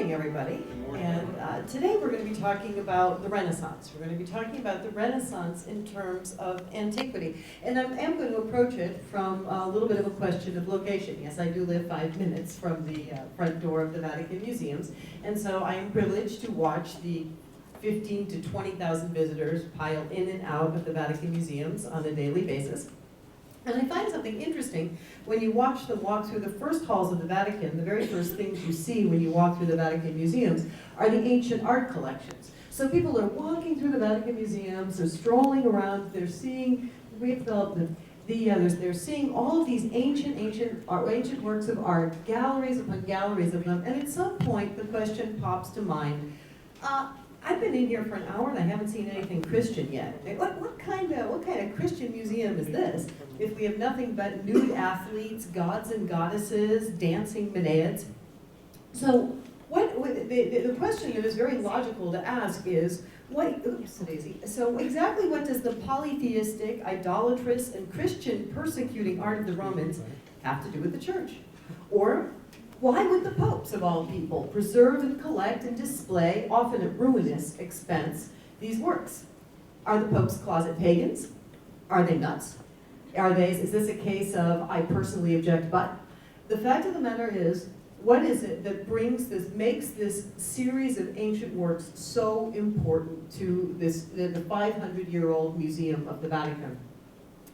morning, everybody. And today we're going to be talking about the Renaissance. We're going to be talking about the Renaissance in terms of antiquity. And I am going to approach it from a little bit of a question of location. Yes, I do live 5 minutes from the front door of the Vatican Museums. And so I am privileged to watch the 15 to 20,000 visitors pile in and out of the Vatican Museums on a daily basis. And I find something interesting when you watch them walk through the first halls of the Vatican. The very first things you see when you walk through the Vatican Museums are the ancient art collections. So people are walking through the Vatican Museums, they're strolling around, they're seeing, they're seeing all of these ancient works of art, galleries upon galleries of them, and at some point the question pops to mind, I've been in here for an hour and I haven't seen anything Christian yet. What kind of Christian museum is this? If we have nothing but nude athletes, gods and goddesses, dancing Maenads. So the question that is very logical to ask is, so exactly what does the polytheistic, idolatrous, and Christian persecuting art of the Romans have to do with the church? Or why would the popes, of all people, preserve and collect and display, often at ruinous expense, these works? Are the popes closet pagans? Are they nuts? Is this a case of, I personally object, but? The fact of the matter is, what is it that makes this series of ancient works so important to the 500-year-old Museum of the Vatican?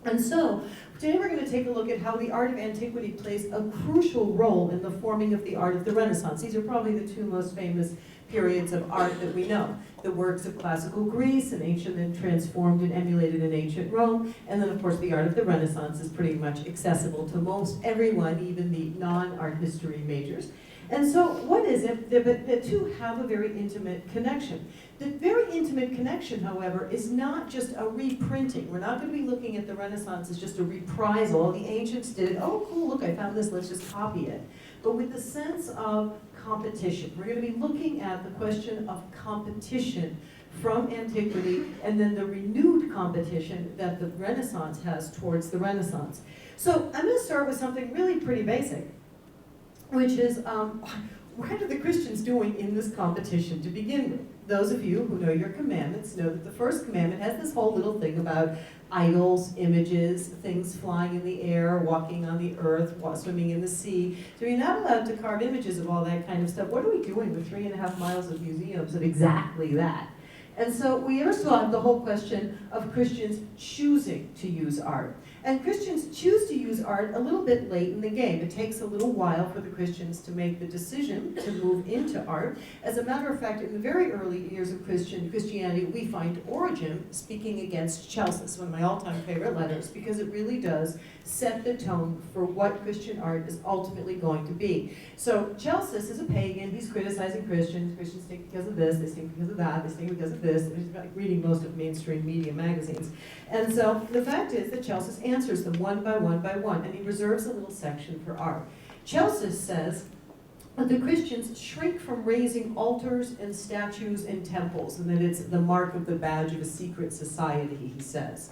And so, today we're going to take a look at how the art of antiquity plays a crucial role in the forming of the art of the Renaissance. These are probably the two most famous periods of art that we know. The works of classical Greece, and ancient and transformed and emulated in ancient Rome, and then of course the art of the Renaissance is pretty much accessible to most everyone, even the non-art history majors. And so what is it? The two have a very intimate connection. The very intimate connection, however, is not just a reprinting. We're not going to be looking at the Renaissance as just a reprisal. The ancients did it. Oh, cool, look, I found this, let's just copy it. But with the sense of competition. We're going to be looking at the question of competition from antiquity and then the renewed competition that the Renaissance has towards the Renaissance. So I'm going to start with something really pretty basic, which is what are the Christians doing in this competition to begin with? Those of you who know your commandments know that the first commandment has this whole little thing about idols, images, things flying in the air, walking on the earth, swimming in the sea. So you're not allowed to carve images of all that kind of stuff. What are we doing with 3.5 miles of museums of exactly that? And so we also have the whole question of Christians choosing to use art. And Christians choose to use art a little bit late in the game. It takes a little while for the Christians to make the decision to move into art. As a matter of fact, in the very early years of Christianity, we find Origen speaking against Celsus, one of my all-time favorite letters, because it really does set the tone for what Christian art is ultimately going to be. So Celsus is a pagan. He's criticizing Christians. Christians stink because of this. They stink because of that. They stink because of this. He's reading most of mainstream media magazines. And so the fact is that Celsus answers them one by one, and he reserves a little section for art. Celsus says that the Christians shrink from raising altars and statues and temples, and that it's the mark of the badge of a secret society, he says.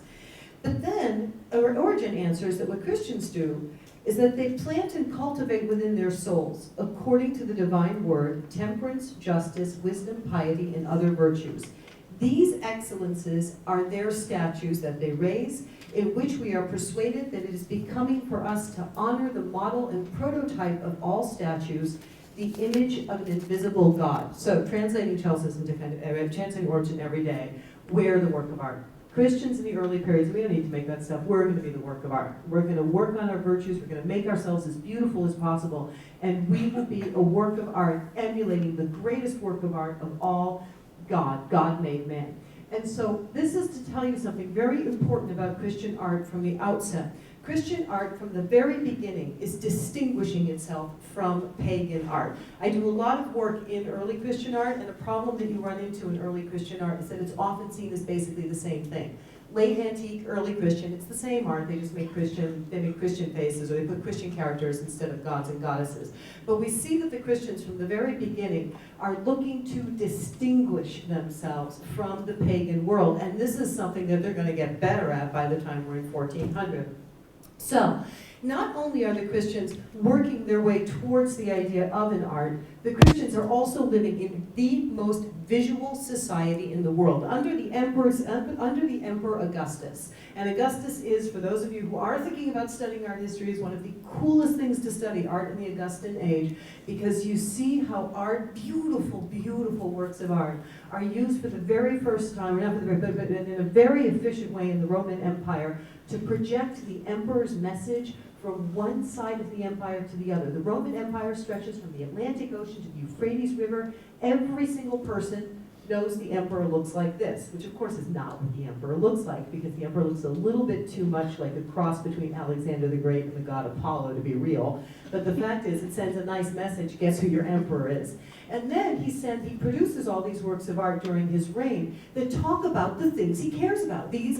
But then Origen answers that what Christians do is that they plant and cultivate within their souls, according to the divine word, temperance, justice, wisdom, piety, and other virtues. These excellences are their statues that they raise, in which we are persuaded that it is becoming for us to honor the model and prototype of all statues, the image of an invisible God. So translating Celsus into translating Origen every day, we're the work of art. Christians in the early periods, we don't need to make that stuff. We're going to be the work of art. We're going to work on our virtues. We're going to make ourselves as beautiful as possible. And we will be a work of art emulating the greatest work of art of all, God made man. And so this is to tell you something very important about Christian art from the outset. Christian art from the very beginning is distinguishing itself from pagan art. I do a lot of work in early Christian art, and a problem that you run into in early Christian art is that it's often seen as basically the same thing. Late antique, early Christian, it's the same art, they just make Christian faces, or they put Christian characters instead of gods and goddesses. But we see that the Christians from the very beginning are looking to distinguish themselves from the pagan world, and this is something that they're going to get better at by the time we're in 1400. So, not only are the Christians working their way towards the idea of an art, the Christians are also living in the most visual society in the world, under the Emperor Augustus. And Augustus is, for those of you who are thinking about studying art history, is one of the coolest things to study, art in the Augustan age, because you see how art, beautiful, beautiful works of art, are used for the very first time, or not for the very, but in a very efficient way in the Roman Empire to project the emperor's message from one side of the empire to the other. The Roman Empire stretches from the Atlantic Ocean to the Euphrates River. Every single person knows the emperor looks like this, which of course is not what the emperor looks like, because the emperor looks a little bit too much like a cross between Alexander the Great and the god Apollo to be real. But the fact is, it sends a nice message, guess who your emperor is. And then he produces all these works of art during his reign that talk about the things he cares about. This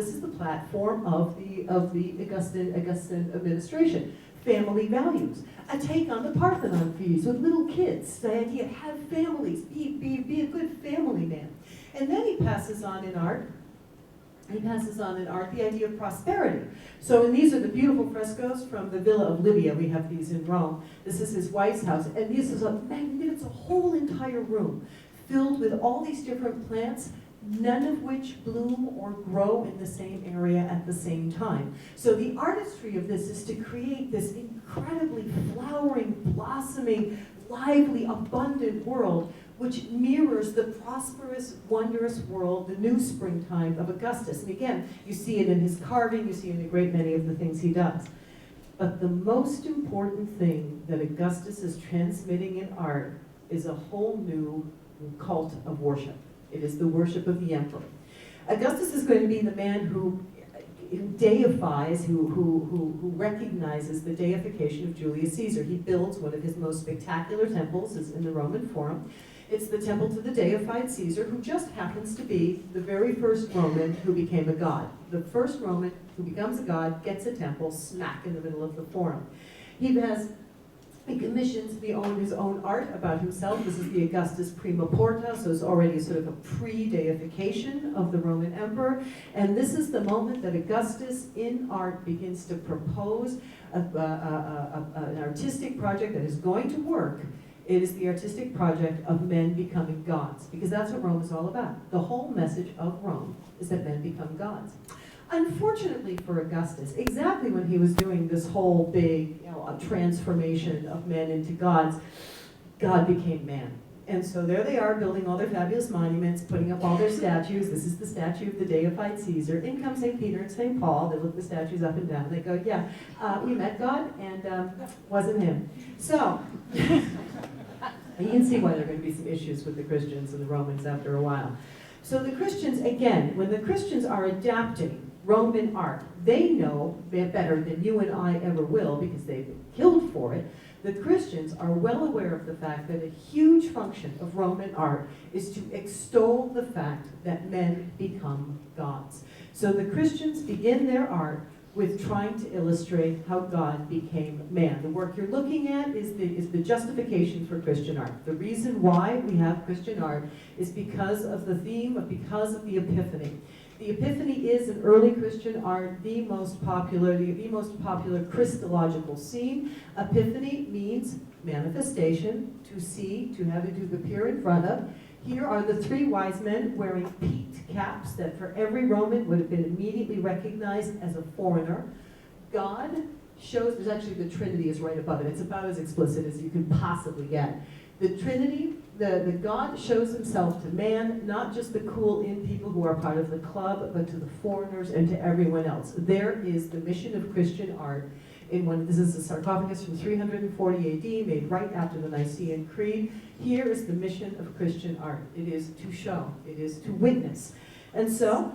is the platform of the Augustan administration. Family values, a take on the Parthenon feast with little kids, the idea, have families, be a good family man. And then he passes on in art the idea of prosperity. So, and these are the beautiful frescoes from the Villa of Livia. We have these in Rome. This is his wife's house, and this is a magnificent, whole entire room filled with all these different plants, none of which bloom or grow in the same area at the same time. So the artistry of this is to create this incredibly flowering, blossoming, lively, abundant world which mirrors the prosperous, wondrous world, the new springtime of Augustus. And again, you see it in his carving, you see it in a great many of the things he does. But the most important thing that Augustus is transmitting in art is a whole new cult of worship. It is the worship of the emperor. Augustus is going to be the man who deifies, who recognizes the deification of Julius Caesar. He builds one of his most spectacular temples in the Roman Forum. It's the temple to the deified Caesar, who just happens to be the very first Roman who became a god. The first Roman who becomes a god gets a temple smack in the middle of the Forum. He commissions his own art about himself. This is the Augustus Prima Porta, so it's already sort of a pre-deification of the Roman emperor. And this is the moment that Augustus, in art, begins to propose an artistic project that is going to work. It is the artistic project of men becoming gods, because that's what Rome is all about. The whole message of Rome is that men become gods. Unfortunately for Augustus, exactly when he was doing this whole big transformation of men into gods, God became man. And so there they are, building all their fabulous monuments, putting up all their statues. This is the statue of the deified Caesar. In come St. Peter and St. Paul. They look the statues up and down. They go, yeah, we met God, and wasn't him. So, you can see why there are going to be some issues with the Christians and the Romans after a while. So the Christians, again, when the Christians are adapting Roman art, they know better than you and I ever will, because they've been killed for it. The Christians are well aware of the fact that a huge function of Roman art is to extol the fact that men become gods. So the Christians begin their art with trying to illustrate how God became man. The work you're looking at is the justification for Christian art. The reason why we have Christian art is because of the Epiphany. The Epiphany is, in early Christian art, the most popular Christological scene. Epiphany means manifestation, to see, to appear in front of. Here are the three wise men wearing peaked caps that for every Roman would have been immediately recognized as a foreigner. God shows, there's actually the Trinity is right above it. It's about as explicit as you could possibly get. The Trinity, the God shows himself to man, not just the cool in people who are part of the club, but to the foreigners and to everyone else. There is the mission of Christian art. This is a sarcophagus from 340 AD, made right after the Nicene Creed. Here is the mission of Christian art. It is to show, it is to witness. And so,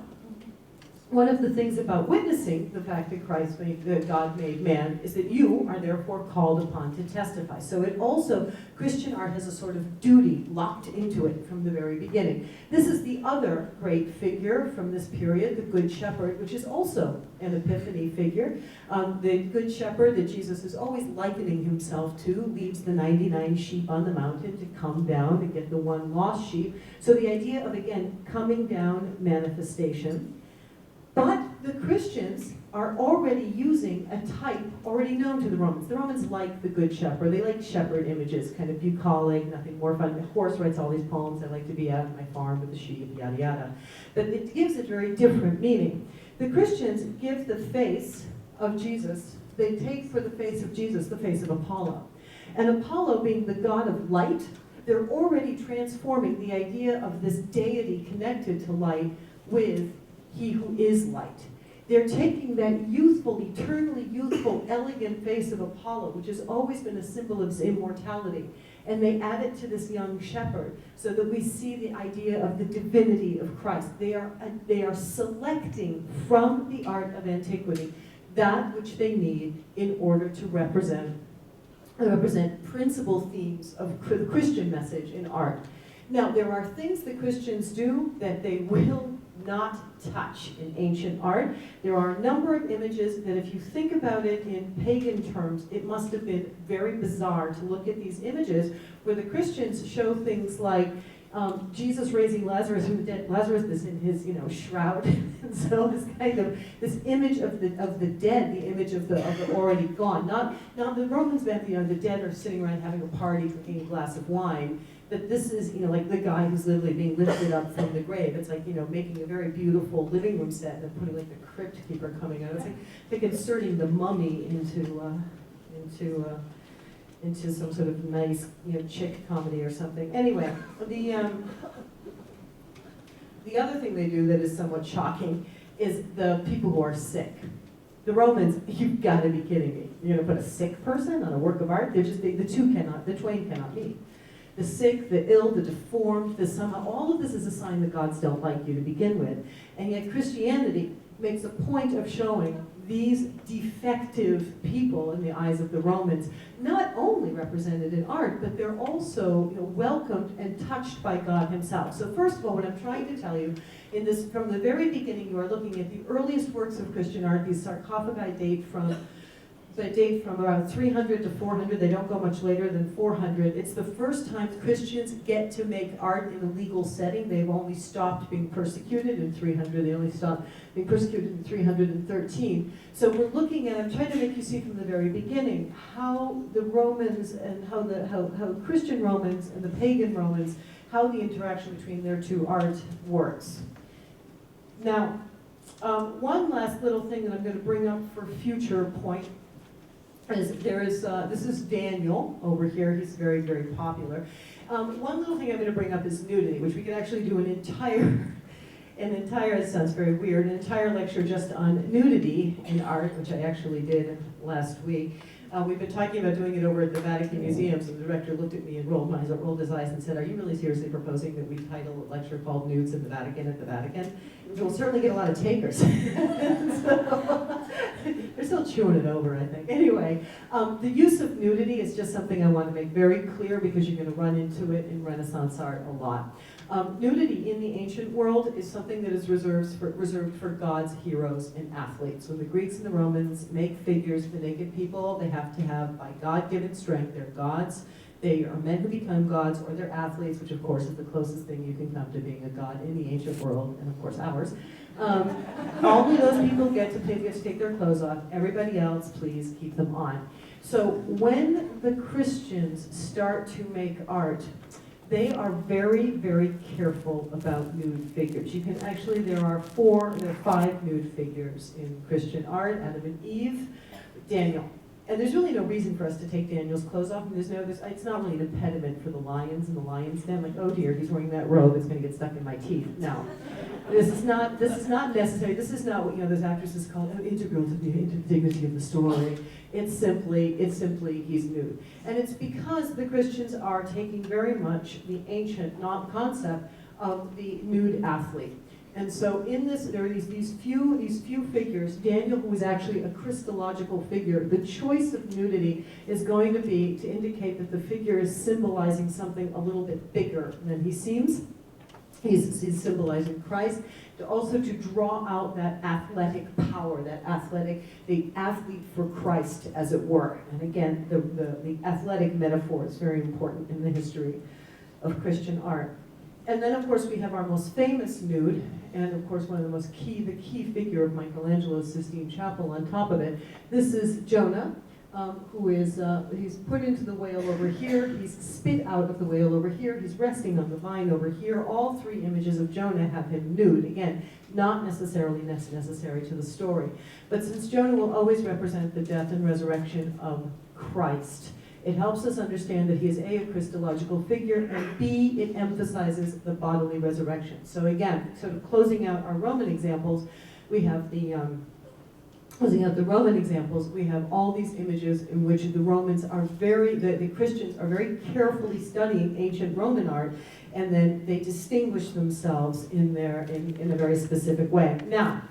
one of the things about witnessing the fact that God made man is that you are therefore called upon to testify. So it also, Christian art has a sort of duty locked into it from the very beginning. This is the other great figure from this period, the Good Shepherd, which is also an Epiphany figure. The Good Shepherd that Jesus is always likening himself to leaves the 99 sheep on the mountain to come down and get the one lost sheep. So the idea of, again, coming down manifestation. But the Christians are already using a type already known to the Romans. The Romans like the Good Shepherd. They like shepherd images, kind of bucolic, nothing more fun. The horse writes all these poems. I like to be out on my farm with the sheep, yada yada. But it gives it very different meaning. The Christians give the face of Jesus, they take for the face of Jesus the face of Apollo. And Apollo being the god of light, they're already transforming the idea of this deity connected to light with he who is light. They're taking that youthful, eternally youthful, elegant face of Apollo, which has always been a symbol of immortality, and they add it to this young shepherd so that we see the idea of the divinity of Christ. They are selecting from the art of antiquity that which they need in order to represent principal themes of the Christian message in art. Now, there are things that Christians do that they will not touch in ancient art. There are a number of images that if you think about it in pagan terms, it must have been very bizarre to look at these images where the Christians show things like Jesus raising Lazarus from the dead. Lazarus is in his, shroud, and so this kind of this image of the dead, the image of the already gone. Not the Romans meant the dead are sitting around having a party, drinking a glass of wine. But this is like the guy who's literally being lifted up from the grave. It's like making a very beautiful living room set and putting like the crypt keeper coming out. It's like inserting the mummy into some sort of nice, chick comedy or something. Anyway, the other thing they do that is somewhat shocking is the people who are sick. The Romans, you've got to be kidding me. You're going to put a sick person on a work of art? The twain cannot meet. The sick, the ill, the deformed, all of this is a sign that gods don't like you to begin with. And yet Christianity makes a point of showing these defective people in the eyes of the Romans, not only represented in art, but they're also welcomed and touched by God himself. So first of all, what I'm trying to tell you, from the very beginning, you are looking at the earliest works of Christian art. These sarcophagi date from around 300 to 400. They don't go much later than 400. It's the first time Christians get to make art in a legal setting. They've only stopped being persecuted in 300. They only stopped being persecuted in 313. So we're looking at, I'm trying to make you see from the very beginning how the Romans and how Christian Romans and the pagan Romans, how the interaction between their two art works. Now, one last little thing that I'm going to bring up for future point is this is Daniel over here. He's very, very popular. One little thing I'm going to bring up is nudity, which we could actually do an entire, it sounds very weird, an entire lecture just on nudity in art, which I actually did last week. We've been talking about doing it over at the Vatican Museums, and the director looked at me and rolled his eyes and said, "Are you really seriously proposing that we title a lecture called Nudes in the Vatican at the Vatican?" We'll certainly get a lot of takers. So, they're still chewing it over, I think. Anyway, the use of nudity is just something I want to make very clear because you're going to run into it in Renaissance art a lot. Nudity in the ancient world is something that is reserved for gods, heroes, and athletes. When the Greeks and the Romans make figures for naked people, they have to have, by God-given strength, they're gods. They are men who become gods, or they're athletes, which of course is the closest thing you can come to being a god in the ancient world, and of course ours. Only those people get to take their clothes off. Everybody else, please keep them on. So when the Christians start to make art, they are very, very careful about nude figures. You can actually, there are 5 nude figures in Christian art: Adam and Eve, Daniel. And there's really no reason for us to take Daniel's clothes off. And it's not really an impediment for the lions and the lion's den. Like, oh dear, he's wearing that robe, it's going to get stuck in my teeth. No, this is not necessary. This is not what those actresses call integral to the dignity of the story. It's simply he's nude, and it's because the Christians are taking very much the ancient concept of the nude athlete. And so in this, there are these few figures. Daniel, who is actually a Christological figure, the choice of nudity is going to be to indicate that the figure is symbolizing something a little bit bigger than he seems. He's symbolizing Christ. Also to draw out that athletic power, the athlete for Christ, as it were. And again, the athletic metaphor is very important in the history of Christian art. And then, of course, we have our most famous nude, and of course, one of the key figure of Michelangelo's Sistine Chapel on top of it. This is Jonah, who is, he's put into the whale over here, he's spit out of the whale over here, he's resting on the vine over here. All three images of Jonah have him nude. Again, not necessarily necessary to the story. But since Jonah will always represent the death and resurrection of Christ, it helps us understand that he is A, a Christological figure, and B, it emphasizes the bodily resurrection. So again, sort of closing out our Roman examples, we have the Roman examples, we have all these images in which the Romans are the Christians are very carefully studying ancient Roman art, and then they distinguish themselves in a very specific way. Now,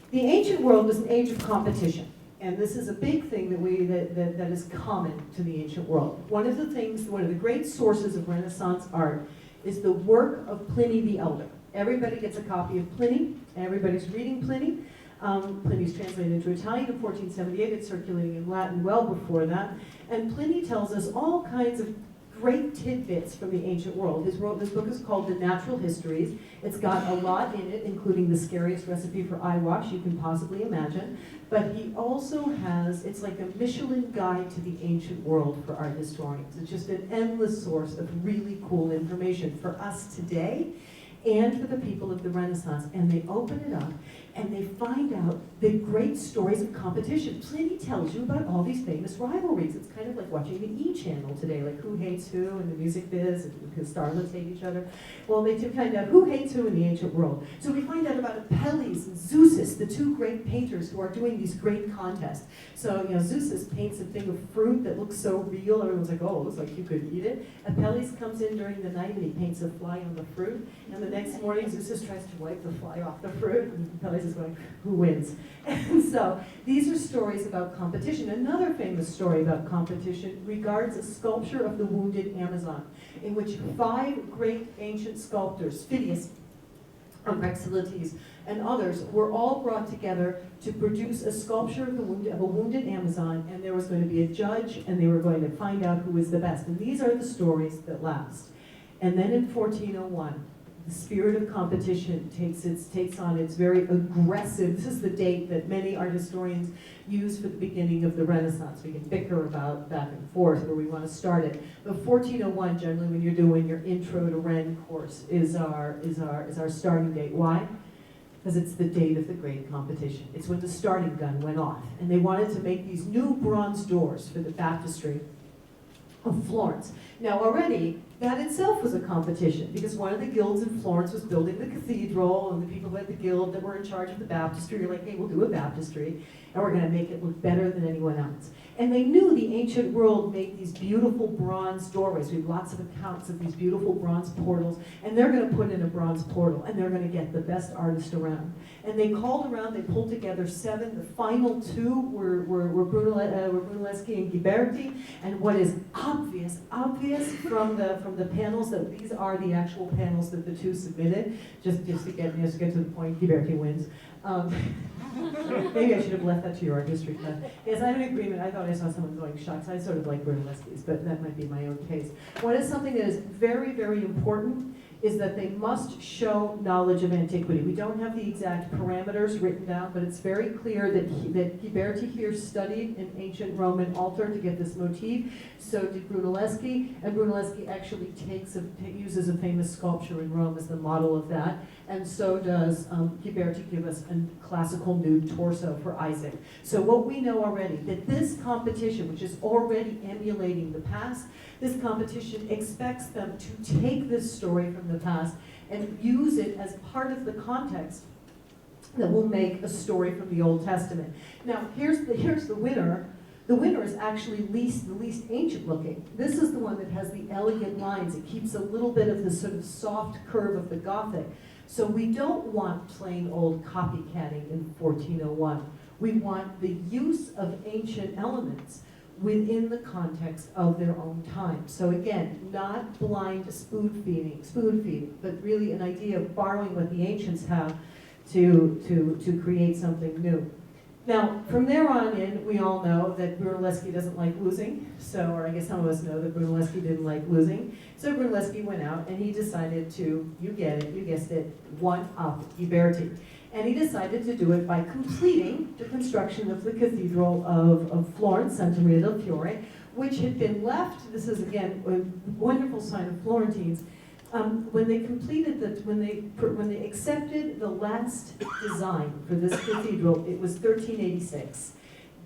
the ancient world was an age of competition. And this is a big thing that is common to the ancient world. One of the great sources of Renaissance art is the work of Pliny the Elder. Everybody gets a copy of Pliny, everybody's reading Pliny. Pliny's translated into Italian in 1478, it's circulating in Latin well before that. And Pliny tells us all kinds of great tidbits from the ancient world. This book is called The Natural Histories. It's got a lot in it, including the scariest recipe for eye wash you can possibly imagine. But he also has, it's like a Michelin guide to the ancient world for art historians. It's just an endless source of really cool information for us today and for the people of the Renaissance. And they open it up and they find out the great stories of competition. Pliny tells you about all these famous rivalries. It's kind of like watching the E! Channel today, like who hates who in the music biz, and because starlets hate each other. Well, they find out who hates who in the ancient world. So we find out about Apelles and Zeusis, the two great painters who are doing these great contests. So, Zeusis paints a thing of fruit that looks so real, everyone's like, oh, it looks like you could eat it. Apelles comes in during the night and he paints a fly on the fruit, and the next morning Zeusis tries to wipe the fly off the fruit, and Apelles is going, who wins? And so these are stories about competition. Another famous story about competition regards a sculpture of the wounded Amazon, in which 5 great ancient sculptors, Phidias, Praxiteles, and others, were all brought together to produce a sculpture of a wounded Amazon, and there was going to be a judge, and they were going to find out who was the best. And these are the stories that last. And then in 1401, the spirit of competition takes on its very aggressive, this is the date that many art historians use for the beginning of the Renaissance. We can bicker about back and forth where we want to start it. But 1401, generally when you're doing your intro to Ren course, is our starting date. Why? Because it's the date of the great competition. It's when the starting gun went off. And they wanted to make these new bronze doors for the baptistry of Florence. Now already, that itself was a competition, because one of the guilds in Florence was building the cathedral, and the people who had the guild that were in charge of the baptistry were like, hey, we'll do a baptistry, and we're going to make it look better than anyone else. And they knew the ancient world made these beautiful bronze doorways. We have lots of accounts of these beautiful bronze portals, and they're going to put in a bronze portal, and they're going to get the best artist around. And they called around, they pulled together 7. The final 2 were Brunelleschi and Ghiberti. And what is obvious from the panels, that these are the actual panels that the 2 submitted, just to get to the point, Ghiberti wins. Maybe I should have left that to your art history class. Yes, I'm in agreement. I thought I saw someone going shucks. I sort of like Brunelleschi's, but that might be my own taste. What is something that is very, very important is that they must show knowledge of antiquity. We don't have the exact parameters written down, but it's very clear that Ghiberti here studied an ancient Roman altar to get this motif. So did Brunelleschi, and Brunelleschi actually uses a famous sculpture in Rome as the model of that. And so does Ghiberti give us a classical nude torso for Isaac. So what we know already, that this competition, which is already emulating the past, this competition expects them to take this story from the past and use it as part of the context that will make a story from the Old Testament. Now, here's the winner. The winner is actually the least ancient looking. This is the one that has the elegant lines. It keeps a little bit of the sort of soft curve of the Gothic. So we don't want plain old copycatting in 1401. We want the use of ancient elements within the context of their own time. So again, not blind spoon feeding, but really an idea of borrowing what the ancients have to create something new. Now, from there on in, we all know that Brunelleschi doesn't like losing, or I guess some of us know that Brunelleschi didn't like losing. So Brunelleschi went out and he decided to, you get it, you guessed it, one up Ghiberti. And he decided to do it by completing the construction of the Cathedral of Florence, Santa Maria del Fiore, which had been left, this is again a wonderful sign of Florentines, when they completed when they accepted the last design for this cathedral, it was 1386.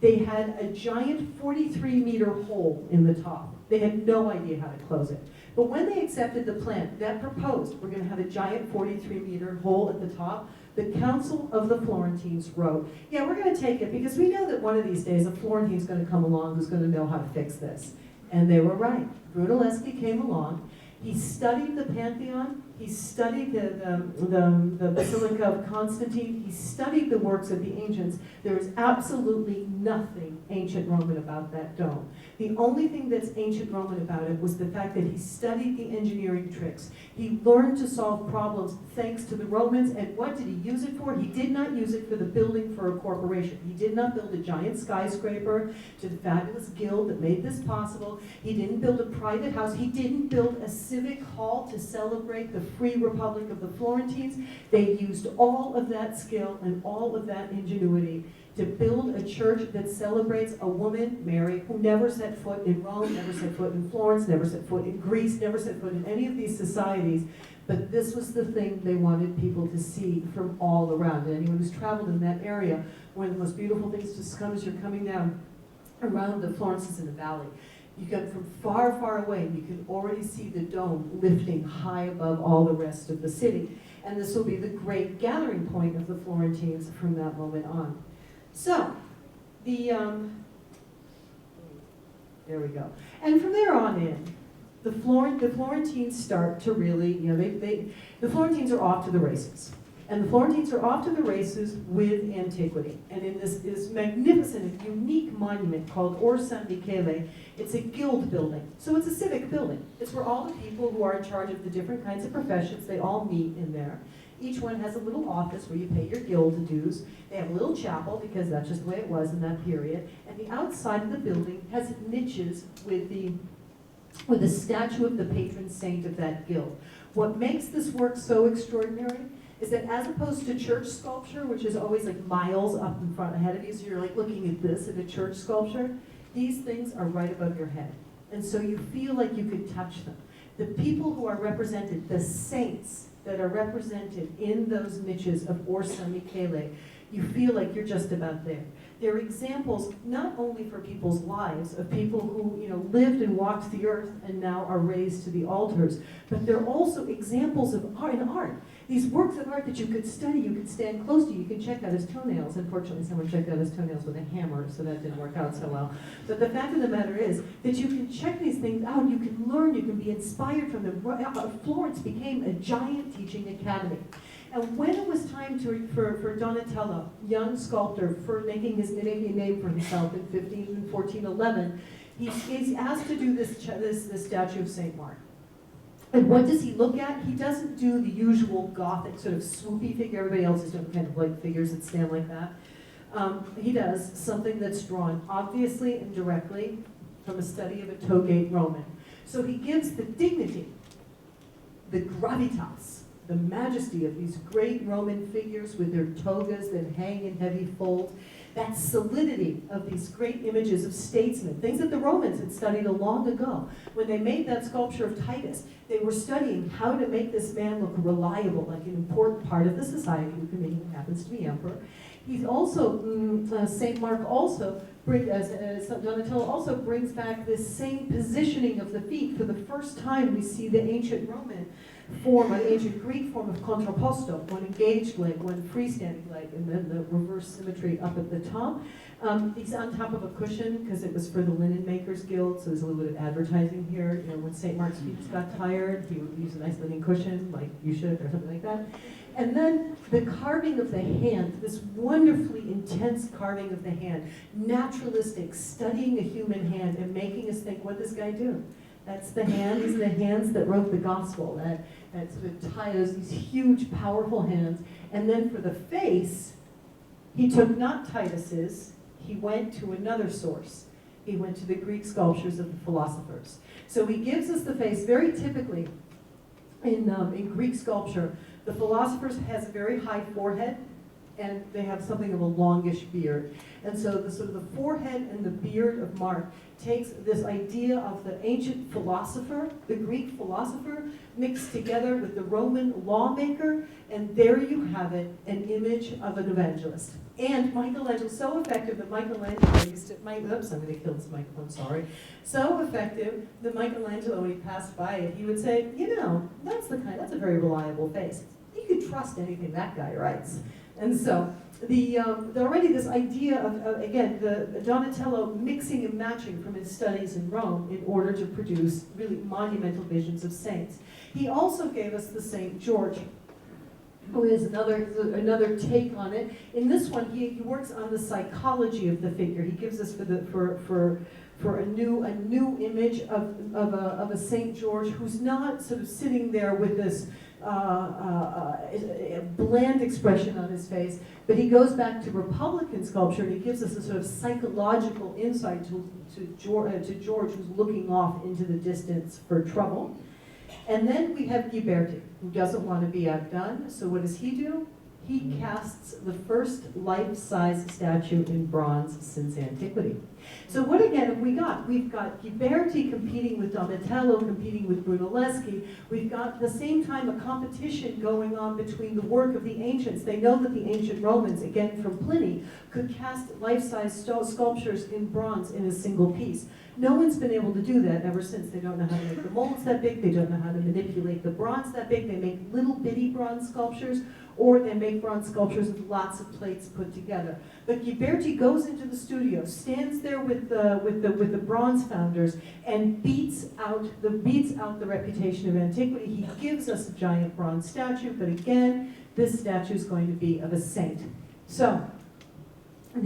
They had a giant 43-meter hole in the top. They had no idea how to close it. But when they accepted the plan that proposed we're going to have a giant 43-meter hole at the top, the Council of the Florentines wrote, yeah, we're going to take it because we know that one of these days a Florentine's going to come along who's going to know how to fix this. And they were right. Brunelleschi came along. He studied the Pantheon, he studied the Basilica of Constantine, he studied the works of the ancients. There is absolutely nothing ancient Roman about that dome. The only thing that's ancient Roman about it was the fact that he studied the engineering tricks. He learned to solve problems thanks to the Romans, and what did he use it for? He did not use it for the building for a corporation. He did not build a giant skyscraper to the fabulous guild that made this possible. He didn't build a private house. He didn't build a civic hall to celebrate the free republic of the Florentines. They used all of that skill and all of that ingenuity to build a church that celebrates a woman, Mary, who never set foot in Rome, never set foot in Florence, never set foot in Greece, never set foot in any of these societies. But this was the thing they wanted people to see from all around. And anyone who's traveled in that area, one of the most beautiful things to come as you're coming down around the Florence is in the valley. You come from far, far away, and you can already see the dome lifting high above all the rest of the city. And this will be the great gathering point of the Florentines from that moment on. So, there we go. And from there on in, the Florentines start to really, the Florentines are off to the races. And the Florentines are off to the races with antiquity. And in this magnificent and unique monument called Or San Michele, it's a guild building. So it's a civic building. It's where all the people who are in charge of the different kinds of professions, they all meet in there. Each one has a little office where you pay your guild dues. They have a little chapel because that's just the way it was in that period. And the outside of the building has niches with the statue of the patron saint of that guild. What makes this work so extraordinary is that as opposed to church sculpture, which is always like miles up in front ahead of you, so you're like looking at this at a church sculpture, these things are right above your head. And so you feel like you could touch them. The people who are represented, the saints that are represented in those niches of Or San Michele, you feel like you're just about there. They're examples not only for people's lives, of people who lived and walked the earth and now are raised to the altars, but they're also examples of art in art. These works of art that you could study, you could stand close to, you can check out his toenails. Unfortunately, someone checked out his toenails with a hammer, so that didn't work out so well. But the fact of the matter is that you can check these things out, you can learn, you can be inspired from them. Florence became a giant teaching academy. And when it was time for Donatello, young sculptor, for making a name for himself in 1411, he's asked to do this statue of St. Mark. And what does he look at? He doesn't do the usual Gothic sort of swoopy figure. Everybody else is doing kind of like figures that stand like that. He does something that's drawn obviously and directly from a study of a togate Roman. So he gives the dignity, the gravitas, the majesty of these great Roman figures with their togas that hang in heavy folds, that solidity of these great images of statesmen, things that the Romans had studied long ago. When they made that sculpture of Titus, they were studying how to make this man look reliable, like an important part of the society, who happens to be emperor. He's also, St. Mark also, Donatello also brings back this same positioning of the feet. For the first time, we see the ancient Roman form, an ancient Greek form of contrapposto, one engaged leg, one freestanding leg, and then the reverse symmetry up at the top. He's on top of a cushion because it was for the Linen Makers Guild, so there's a little bit of advertising here. When St. Mark's feet got tired, he would use a nice linen cushion, like you should, or something like that. And then the carving of the hand, this wonderfully intense carving of the hand, naturalistic, studying a human hand and making us think, what does this guy do? That's the hand, these are the hands that wrote the gospel, that sort of tie those, these huge, powerful hands. And then for the face, he took not Titus's, he went to another source. He went to the Greek sculptures of the philosophers. So he gives us the face very typically in Greek sculpture. The philosophers has a very high forehead, and they have something of a longish beard. And so the sort of the forehead and the beard of Mark takes this idea of the ancient philosopher, the Greek philosopher, mixed together with the Roman lawmaker, and there you have it, an image of an evangelist. And Michelangelo, so effective that Michelangelo used to, oops, I'm going to kill this microphone, sorry. So effective that Michelangelo, when he passed by it, he would say, you know, that's a very reliable face. You can trust anything that guy writes. And so, already this idea of again, the Donatello mixing and matching from his studies in Rome in order to produce really monumental visions of saints. He also gave us the St. George, who is another take on it. In this one, he works on the psychology of the figure. He gives us for a new image of a St. George who's not sort of sitting there with this bland expression on his face, but he goes back to Republican sculpture and he gives us a sort of psychological insight to George, who's looking off into the distance for trouble. And then we have Ghiberti, who doesn't want to be outdone. So what does he do? He casts the first life-size statue in bronze since antiquity. So what again have we got? We've got Ghiberti competing with Donatello, competing with Brunelleschi. We've got at the same time a competition going on between the work of the ancients. They know that the ancient Romans, again from Pliny, could cast life-size sculptures in bronze in a single piece. No one's been able to do that ever since. They don't know how to make the molds that big. They don't know how to manipulate the bronze that big. They make little bitty bronze sculptures, or they make bronze sculptures with lots of plates put together. But Ghiberti goes into the studio, stands there with the bronze founders, and beats out the reputation of antiquity. He gives us a giant bronze statue, but again, this statue is going to be of a saint. So, at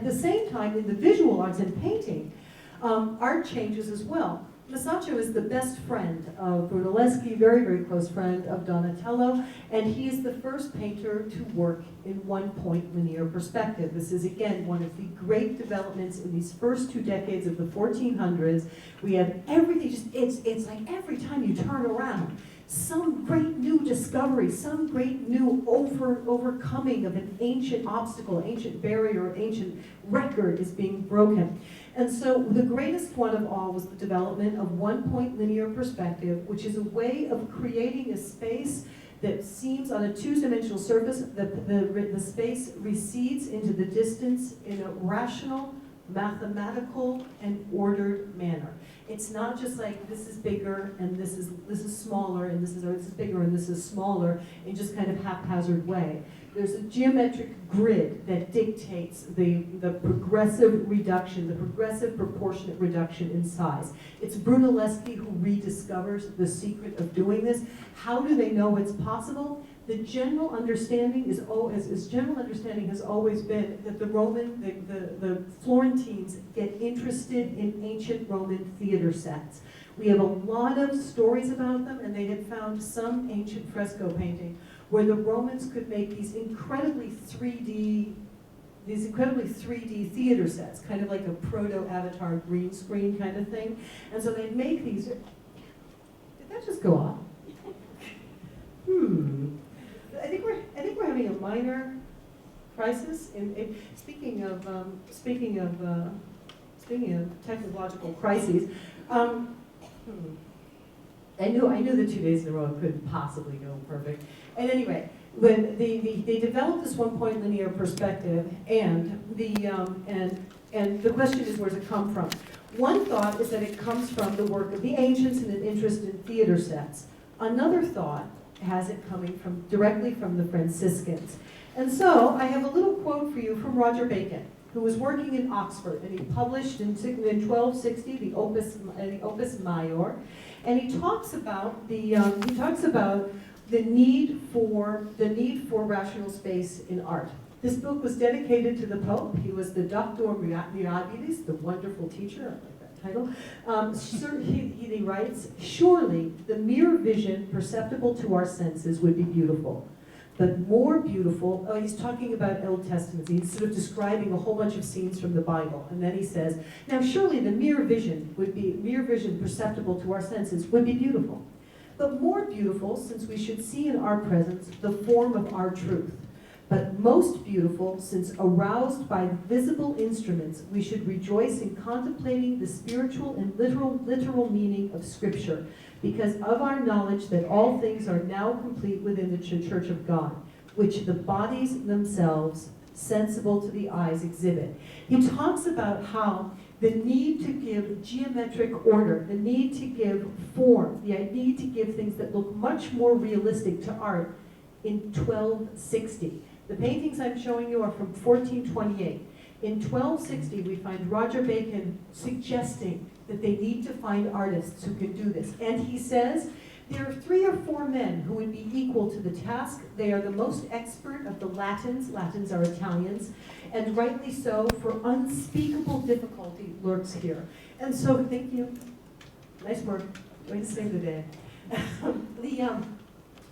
the same time, in the visual arts and painting, art changes as well. Masaccio is the best friend of Brunelleschi, very, very close friend of Donatello, and he is the first painter to work in one-point linear perspective. This is, again, one of the great developments in these first 2 decades of the 1400s. We have everything, it's like every time you turn around, some great new discovery, some great new overcoming of an ancient obstacle, ancient barrier, ancient record is being broken. And so the greatest one of all was the development of one-point linear perspective, which is a way of creating a space that seems on a two-dimensional surface, the space recedes into the distance in a rational, mathematical, and ordered manner. It's not just like this is bigger and this is smaller and this is bigger and this is smaller in just kind of haphazard way. There's a geometric grid that dictates the progressive reduction, the progressive proportionate reduction in size. It's Brunelleschi who rediscovers the secret of doing this. How do they know it's possible? The general understanding has always been that the Florentines get interested in ancient Roman theater sets. We have a lot of stories about them, and they had found some ancient fresco painting where the Romans could make these incredibly 3D theater sets, kind of like a proto-Avatar green screen kind of thing. And so they'd make these. Did that just go off? I think we're having a minor crisis. Speaking of technological crises, I knew that 2 days in a row couldn't possibly go perfect. At any rate, when they developed this one-point linear perspective, and the question is, where does it come from? One thought is that it comes from the work of the ancients and an interest in theater sets. Another thought has it coming directly from the Franciscans. And so I have a little quote for you from Roger Bacon, who was working in Oxford, and he published in 1260 the Opus Maior, and he talks about the need for rational space in art. This book was dedicated to the Pope. He was the Doctor Mirabilis, the wonderful teacher. I like that title. He writes, "Surely the mere vision perceptible to our senses would be beautiful. but more beautiful. Oh, he's talking about Old Testament. He's sort of describing a whole bunch of scenes from the Bible. And then he says, now surely the mere vision perceptible to our senses would be beautiful. But more beautiful, since we should see in our presence the form of our truth. But most beautiful, since aroused by visible instruments, we should rejoice in contemplating the spiritual and literal meaning of Scripture, because of our knowledge that all things are now complete within the Church of God, which the bodies themselves, sensible to the eyes, exhibit. He talks about how the need to give geometric order, the need to give form, the need to give things that look much more realistic to art in 1260. The paintings I'm showing you are from 1428. In 1260, we find Roger Bacon suggesting that they need to find artists who can do this. And he says, there are 3 or 4 men who would be equal to the task. They are the most expert of the Latins. Latins are Italians. And rightly so, for unspeakable difficulty lurks here. And so, thank you. Nice work. Way to save the day.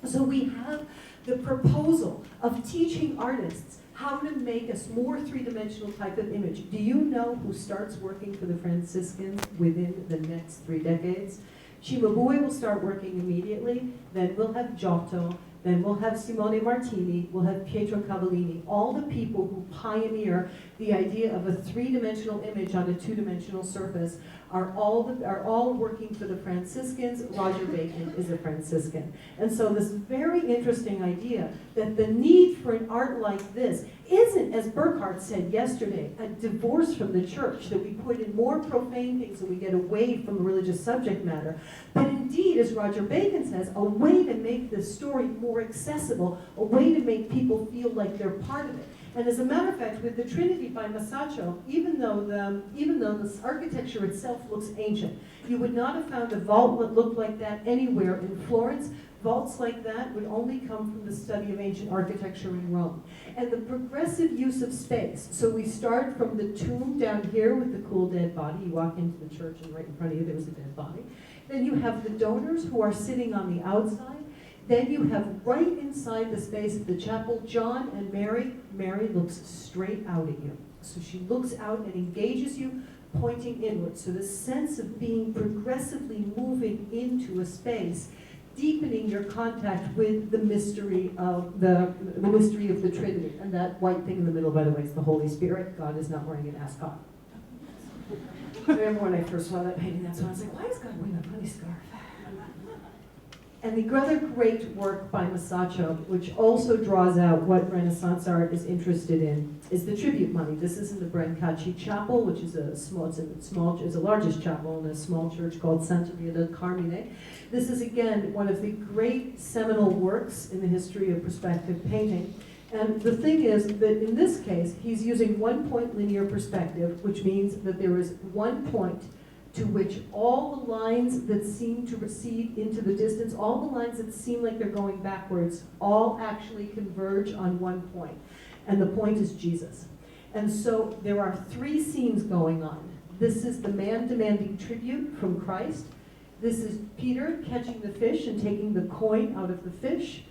So we have the proposal of teaching artists how to make a more three-dimensional type of image. Do you know who starts working for the Franciscans within the next 3 decades? Cimabue will start working immediately, then we'll have Giotto, then we'll have Simone Martini, we'll have Pietro Cavallini, all the people who pioneer the idea of a 3-dimensional image on a 2-dimensional surface are all working for the Franciscans. Roger Bacon is a Franciscan. And so this very interesting idea that the need for an art like this isn't, as Burckhardt said yesterday, a divorce from the church, that we put in more profane things and we get away from the religious subject matter, but indeed, as Roger Bacon says, a way to make this story more accessible, a way to make people feel like they're part of it. And as a matter of fact, with the Trinity by Masaccio, even though the architecture itself looks ancient, you would not have found a vault that looked like that anywhere in Florence. Vaults like that would only come from the study of ancient architecture in Rome. And the progressive use of space. So we start from the tomb down here with the cool dead body. You walk into the church and right in front of you there was a dead body. Then you have the donors who are sitting on the outside. Then you have right inside the space of the chapel, John and Mary. Mary looks straight out at you. So she looks out and engages you, pointing inward. So the sense of being progressively moving into a space, deepening your contact with the mystery of the mystery of the Trinity. And that white thing in the middle, by the way, is the Holy Spirit. God is not wearing an ascot. I remember when I first saw that painting, that's when I was like, why is God wearing a funny scarf? And the other great work by Masaccio, which also draws out what Renaissance art is interested in, is the tribute money. This is in the Brancacci Chapel, which is it's the largest chapel in a small church called Santa Maria del Carmine. This is again one of the great seminal works in the history of perspective painting. And the thing is that in this case, he's using 1-point linear perspective, which means that there is 1 point to which all the lines that seem to recede into the distance, all the lines that seem like they're going backwards, all actually converge on 1 point. And the point is Jesus. And so there are 3 scenes going on. This is the man demanding tribute from Christ. This is Peter catching the fish and taking the coin out of the fish.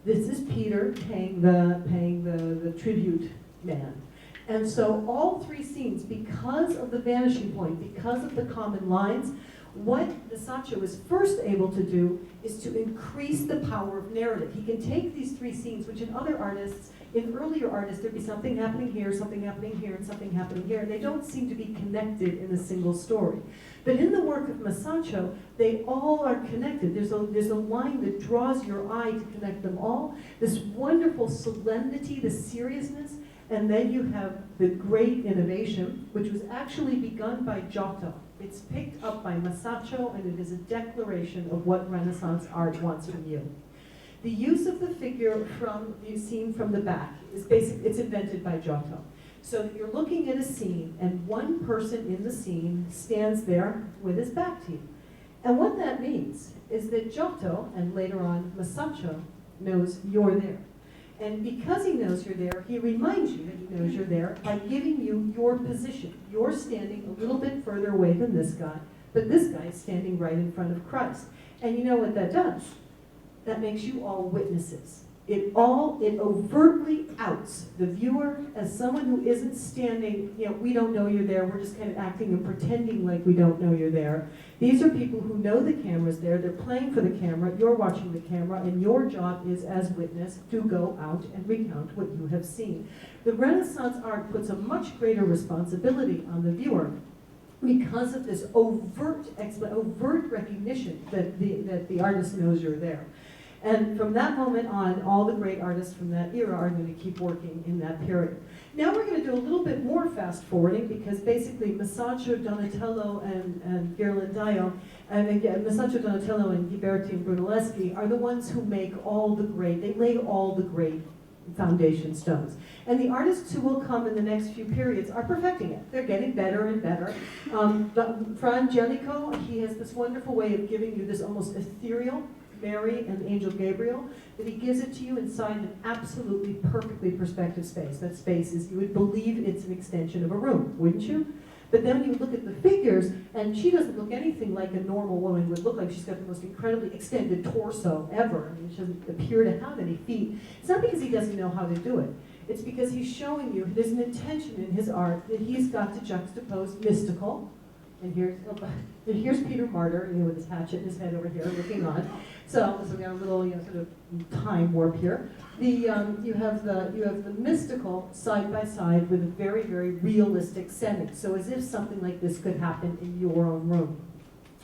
This is Peter paying the tribute man. And so all 3 scenes, because of the vanishing point, because of the common lines, what Masaccio is first able to do is to increase the power of narrative. He can take these 3 scenes, which in other artists, in earlier artists, there'd be something happening here, something happening here, and something happening here, and they don't seem to be connected in a single story. But in the work of Masaccio, they all are connected. There's a line that draws your eye to connect them all, this wonderful solemnity, the seriousness. And then you have the great innovation, which was actually begun by Giotto. It's picked up by Masaccio, and it is a declaration of what Renaissance art wants from you. The use of the figure from the scene from the back is it's invented by Giotto. So that you're looking at a scene, and one person in the scene stands there with his back to you. And what that means is that Giotto, and later on Masaccio, knows you're there. And because he knows you're there, he reminds you that he knows you're there by giving you your position. You're standing a little bit further away than this guy, but this guy is standing right in front of Christ. And you know what that does? That makes you all witnesses. It overtly outs the viewer as someone who isn't standing, we don't know you're there, we're just kind of acting and pretending like we don't know you're there. These are people who know the camera's there, they're playing for the camera, you're watching the camera, and your job is, as witness, to go out and recount what you have seen. The Renaissance art puts a much greater responsibility on the viewer because of this overt recognition that the artist knows you're there. And from that moment on, all the great artists from that era are going to keep working in that period. Now we're going to do a little bit more fast forwarding because basically Masaccio, Donatello, and Ghirlandaio, and again, Masaccio, Donatello, and Ghiberti and Brunelleschi are the ones who make they lay all the great foundation stones. And the artists who will come in the next few periods are perfecting it. They're getting better and better. Fra Angelico, he has this wonderful way of giving you this almost ethereal Mary and the angel Gabriel, that he gives it to you inside an absolutely perfectly perspective space. That space is, you would believe it's an extension of a room, wouldn't you? But then when you look at the figures, and she doesn't look anything like a normal woman would look like. She's got the most incredibly extended torso ever. I mean, she doesn't appear to have any feet. It's not because he doesn't know how to do it. It's because he's showing you there's an intention in his art that he's got to juxtapose mystical. And here's Peter Martyr, with his hatchet in his head over here, looking on. So we got a little, sort of time warp here. You have the mystical side by side with a very, very realistic setting. So as if something like this could happen in your own room.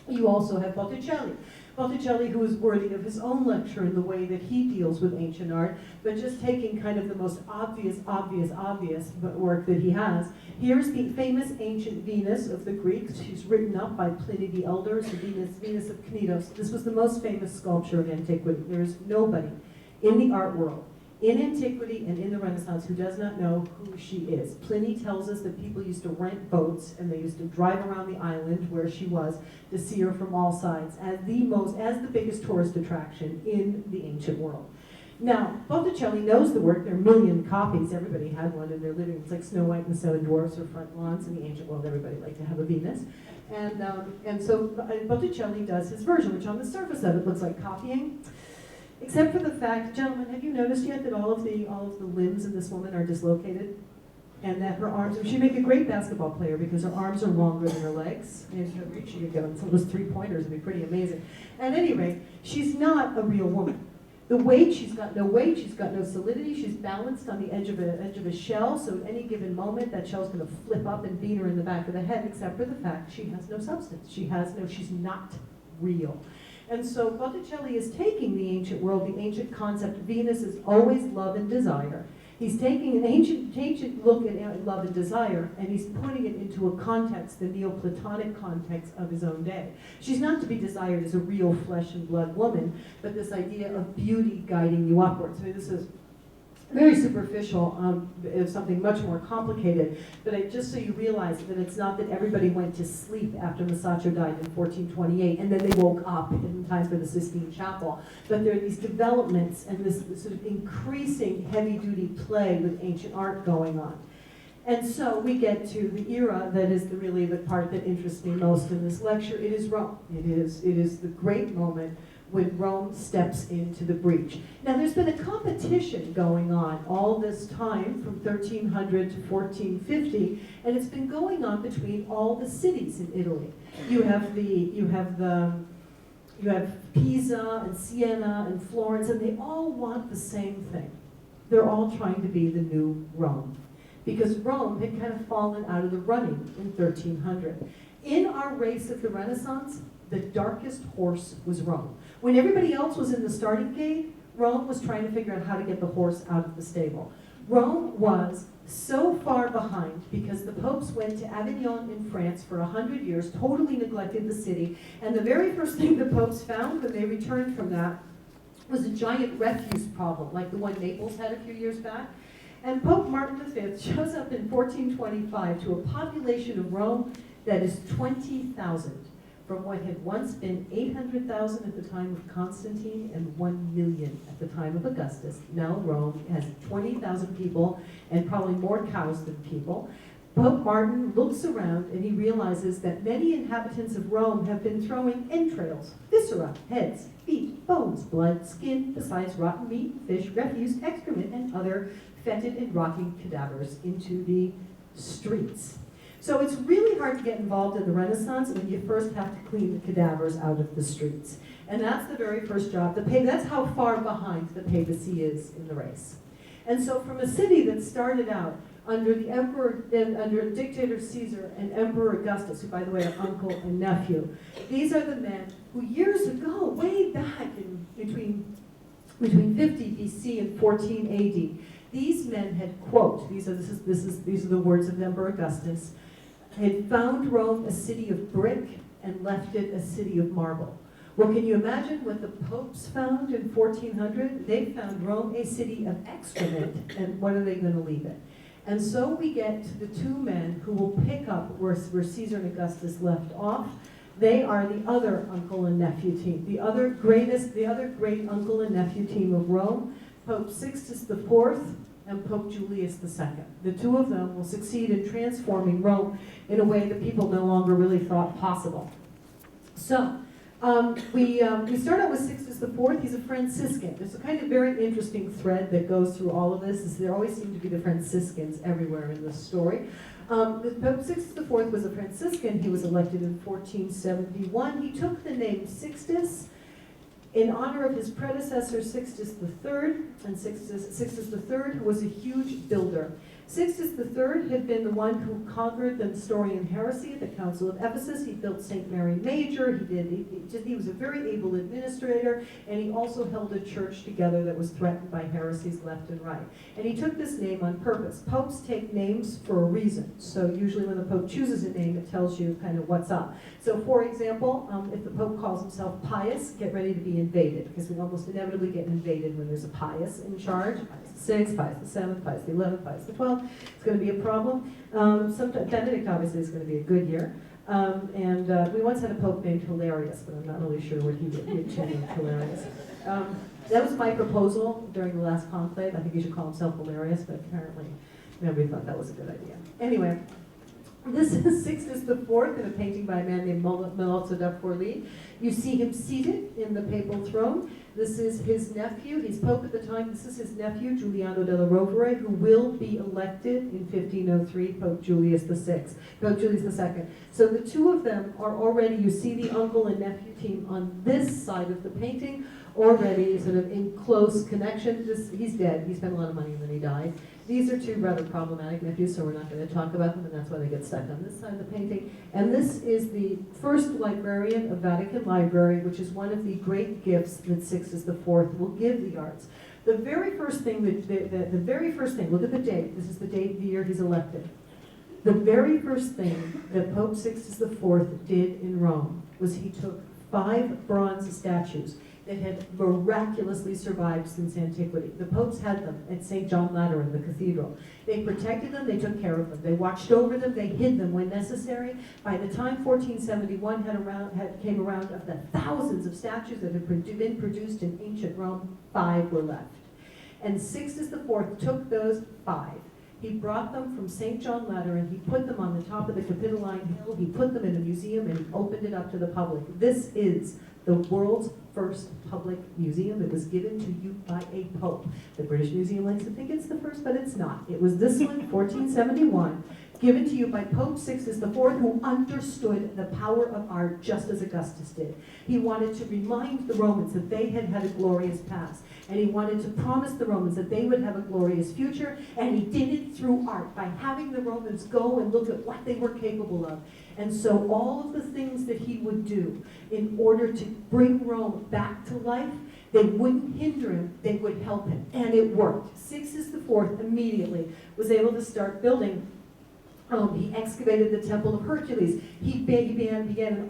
You also have Botticelli. Botticelli, who is worthy of his own lecture in the way that he deals with ancient art, but just taking kind of the most obvious work that he has. Here's the famous ancient Venus of the Greeks. She's written up by Pliny the Elder, the Venus of Cnidos. This was the most famous sculpture of antiquity. There's nobody in the art world, in antiquity and in the Renaissance, who does not know who she is. Pliny tells us that people used to rent boats and they used to drive around the island where she was to see her from all sides as the biggest tourist attraction in the ancient world. Now, Botticelli knows the work. There are a million copies. Everybody had one in their living. It's like Snow White and the Seven Dwarfs or front lawns. In the ancient world, everybody liked to have a Venus. And so Botticelli does his version, which on the surface of it looks like copying. Except for the fact, gentlemen, have you noticed yet that all of the limbs in this woman are dislocated? And that her arms, she'd make a great basketball player because her arms are longer than her legs. And if you reach, she could go, and some of those three-pointers would be pretty amazing. At any rate, she's not a real woman. The weight, she's got no weight, she's got no solidity, she's balanced on the edge of a shell, so at any given moment that shell's gonna flip up and beat her in the back of the head, except for the fact she has no substance. She's not real. And so Botticelli is taking the ancient world, the ancient concept. Venus is always love and desire. He's taking an ancient look at love and desire, and he's putting it into a context, the Neoplatonic context of his own day. She's not to be desired as a real flesh and blood woman, but this idea of beauty guiding you upwards. I mean, this is very superficial, is something much more complicated, but just so you realize that it's not that everybody went to sleep after Masaccio died in 1428 and then they woke up in time for the Sistine Chapel, but there are these developments and this sort of increasing heavy-duty play with ancient art going on. And so we get to the era that is really the part that interests me most in this lecture. It is Rome. It is the great moment when Rome steps into the breach. Now, there's been a competition going on all this time from 1300 to 1450, and it's been going on between all the cities in Italy. You have Pisa and Siena and Florence, and they all want the same thing. They're all trying to be the new Rome, because Rome had kind of fallen out of the running in 1300. In our race of the Renaissance, the darkest horse was Rome. When everybody else was in the starting gate, Rome was trying to figure out how to get the horse out of the stable. Rome was so far behind because the popes went to Avignon in France for 100 years, totally neglected the city, and the very first thing the popes found when they returned from that was a giant refuse problem, like the one Naples had a few years back. And Pope Martin V shows up in 1425 to a population of Rome that is 20,000. From what had once been 800,000 at the time of Constantine and 1 million at the time of Augustus. Now Rome has 20,000 people and probably more cows than people. Pope Martin looks around and he realizes that many inhabitants of Rome have been throwing entrails, viscera, heads, feet, bones, blood, skin, besides rotten meat, fish, refuse, excrement, and other fetid and rotting cadavers into the streets. So it's really hard to get involved in the Renaissance when you first have to clean the cadavers out of the streets. And that's the very first job. That's how far behind the papacy is in the race. And so from a city that started out under the emperor, under dictator Caesar and Emperor Augustus, who by the way are uncle and nephew, these are the men who years ago, way back in between 50 BC and 14 AD, these men had, quote, these are the words of Emperor Augustus, had found Rome a city of brick and left it a city of marble. Well, can you imagine what the popes found in 1400? They found Rome a city of excrement, and what are they going to leave it? And so we get to the two men who will pick up where Caesar and Augustus left off. They are the other uncle and nephew team, the other great uncle and nephew team of Rome, Pope Sixtus IV and Pope Julius II. The two of them will succeed in transforming Rome in a way that people no longer really thought possible. So, we start out with Sixtus IV. He's a Franciscan. There's a kind of very interesting thread that goes through all of this. Is there always seem to be the Franciscans everywhere in this story. Pope Sixtus IV was a Franciscan. He was elected in 1471. He took the name Sixtus in honor of his predecessor Sixtus III, and Sixtus III was a huge builder. Sixtus III had been the one who conquered the Nestorian heresy at the Council of Ephesus. He built St. Mary Major. He was a very able administrator, and he also held a church together that was threatened by heresies left and right. And he took this name on purpose. Popes take names for a reason. So usually when the Pope chooses a name, it tells you kind of what's up. So for example, if the Pope calls himself Pius, get ready to be invaded, because we almost inevitably get invaded when there's a Pius in charge. Pius the VI, Pius the VII, Pius the XI, Pius the XII. It's going to be a problem. Sometimes Benedict obviously is going to be a good year. We once had a pope named Hilarious, but I'm not really sure what he did. He had named Hilarious. That was my proposal during the last conclave. I think he should call himself Hilarious, but apparently nobody thought that was a good idea. Anyway, this is Sixtus IV in a painting by a man named Melozzo da Forlì. You see him seated in the papal throne. This is his nephew. He's pope at the time. This is his nephew, Giuliano della Rovere, who will be elected in 1503, Pope Julius II. So the two of them are already, you see the uncle and nephew team on this side of the painting, already sort of in close connection. He's dead. He spent a lot of money and then he died. These are two rather problematic nephews, so we're not going to talk about them, and that's why they get stuck on this side of the painting. And this is the first librarian of Vatican Library, which is one of the great gifts that Sixtus IV will give the arts. The very first thing, look at the date. This is the date, the year he's elected. The very first thing that Pope Sixtus IV did in Rome was he took 5 bronze statues that had miraculously survived since antiquity. The popes had them at St. John Lateran, the cathedral. They protected them, they took care of them. They watched over them, they hid them when necessary. By the time 1471 came around, of the thousands of statues that had been produced in ancient Rome, 5 were left. And Sixtus IV took those 5. He brought them from St. John Lateran, he put them on the top of the Capitoline Hill, he put them in a museum, and he opened it up to the public. This is the world's first public museum. It was given to you by a pope. The British Museum likes to think it's the first, but it's not. It was this one, 1471, given to you by Pope Sixtus IV, who understood the power of art just as Augustus did. He wanted to remind the Romans that they had had a glorious past, and he wanted to promise the Romans that they would have a glorious future, and he did it through art, by having the Romans go and look at what they were capable of. And so all of the things that he would do in order to bring Rome back to life, they wouldn't hinder him, they would help him. And it worked. Sixtus IV immediately was able to start building. He excavated the Temple of Hercules. He began an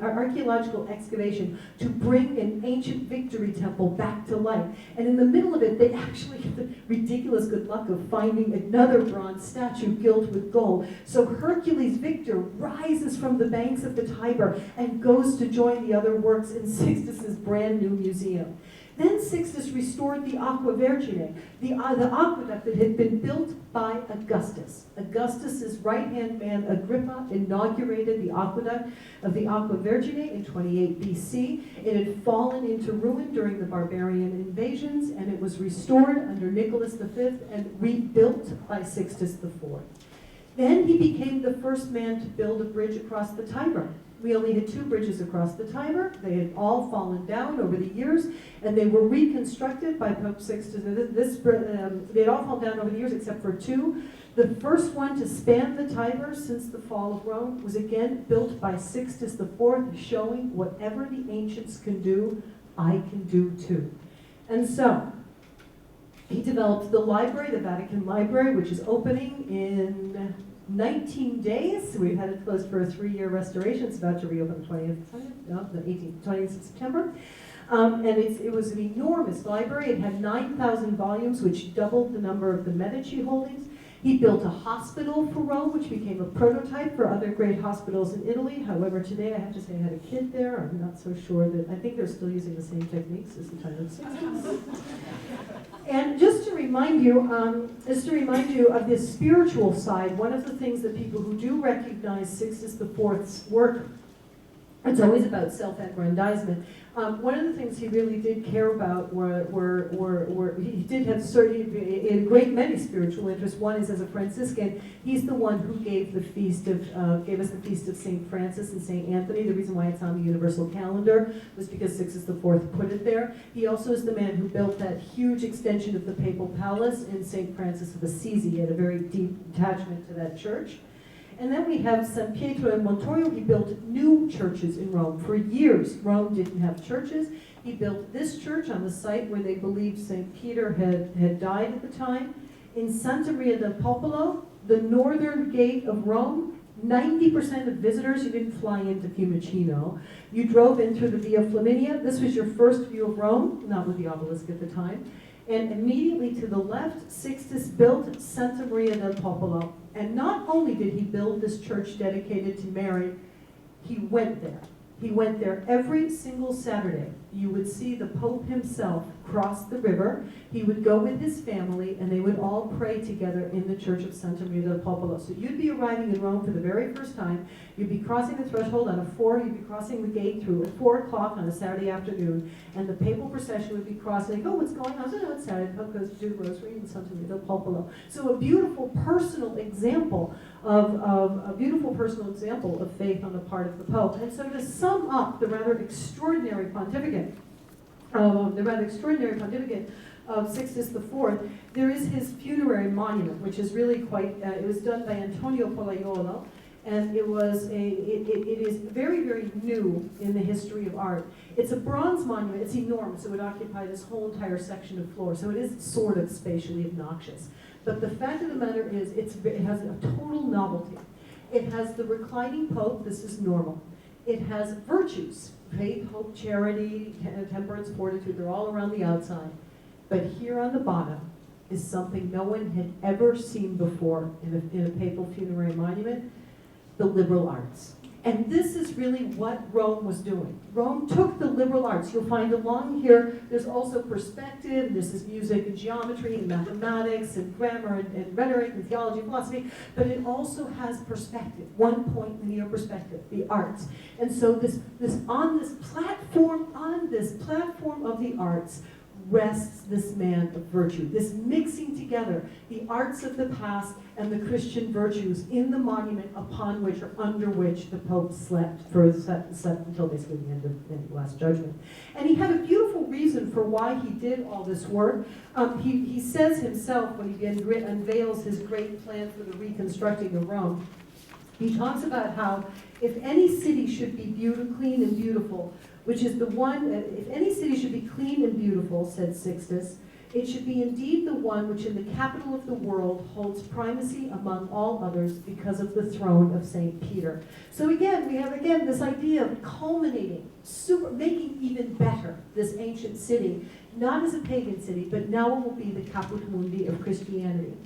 archaeological excavation to bring an ancient victory temple back to life. And in the middle of it, they actually had the ridiculous good luck of finding another bronze statue gilt with gold. So Hercules Victor rises from the banks of the Tiber and goes to join the other works in Sixtus's brand new museum. Then Sixtus restored the Acqua Vergine, the aqueduct that had been built by Augustus. Augustus's right-hand man, Agrippa, inaugurated the aqueduct of the Acqua Vergine in 28 BC. It had fallen into ruin during the barbarian invasions, and it was restored under Nicholas V and rebuilt by Sixtus IV. Then he became the first man to build a bridge across the Tiber. We only had 2 bridges across the Tiber. They had all fallen down over the years, and they were reconstructed by Pope Sixtus. They had all fallen down over the years except for 2. The first one to span the Tiber since the fall of Rome was again built by Sixtus IV, showing whatever the ancients can do, I can do too. And so, he developed the library, the Vatican Library, which is opening in 19 days. We've had it closed for a 3-year restoration. It's about to reopen the 20th of September. And it was an enormous library. It had 9,000 volumes, which doubled the number of the Medici holdings. He built a hospital for Rome, which became a prototype for other great hospitals in Italy. However, today I have to say I had a kid there. I'm not so sure that, I think they're still using the same techniques as the time of the 60s. And just to remind you of this spiritual side, one of the things that people who do recognize Sixtus IV's work, it's always about self-aggrandizement. One of the things he really did care about were he did have a great many spiritual interests. One is, as a Franciscan, he's the one who gave us the feast of St. Francis and St. Anthony. The reason why it's on the universal calendar was because Sixtus IV put it there. He also is the man who built that huge extension of the Papal Palace in St. Francis of Assisi. He had a very deep attachment to that church. And then we have San Pietro and Montorio. He built new churches in Rome. For years, Rome didn't have churches. He built this church on the site where they believed St. Peter had died at the time. In Santa Maria del Popolo, the northern gate of Rome, 90% of visitors, you didn't fly into Fiumicino. You drove in through the Via Flaminia. This was your first view of Rome, not with the obelisk at the time. And immediately to the left, Sixtus built Santa Maria del Popolo. And not only did he build this church dedicated to Mary, he went there. He went there every single Saturday. You would see the Pope himself cross the river. He would go with his family, and they would all pray together in the Church of Santa Maria del Popolo. So you'd be arriving in Rome for the very first time. You'd be crossing the threshold on you'd be crossing the gate through at 4 o'clock on a Saturday afternoon, and the papal procession would be crossing. Oh, what's going on? So, no, it's Saturday. The Pope goes to do the rosary in Santa Maria del Popolo. So a beautiful personal example of faith on the part of the Pope. And so to sum up the rather extraordinary pontificate of Sixtus IV, there is his funerary monument, which is really quite, it was done by Antonio Pollaiuolo, and it is very, very new in the history of art. It's a bronze monument. It's enormous. It would occupy this whole entire section of floor, so it is sort of spatially obnoxious. But the fact of the matter is, it has a total novelty. It has the reclining Pope. This is normal. It has virtues: faith, hope, charity, temperance, fortitude. They're all around the outside. But here on the bottom is something no one had ever seen before in a papal funerary monument: the liberal arts. And this is really what Rome was doing. Rome took the liberal arts. You'll find along here, there's also perspective, and this is music and geometry and mathematics and grammar and rhetoric and theology and philosophy, but it also has perspective, one-point linear perspective, the arts. And so on this platform of the arts, rests this man of virtue, this mixing together the arts of the past and the Christian virtues in the monument upon which or under which the Pope slept until basically the end of the Last Judgment. And he had a beautiful reason for why he did all this work. He says himself, when he unveils his great plan for the reconstructing of Rome, he talks about how if any city should be clean and beautiful, which is the one, if any city should be clean and beautiful, said Sixtus, it should be indeed the one which in the capital of the world holds primacy among all others because of the throne of St. Peter. So again, we have this idea of culminating, making even better this ancient city, not as a pagan city, but now it will be the caput mundi of Christianity.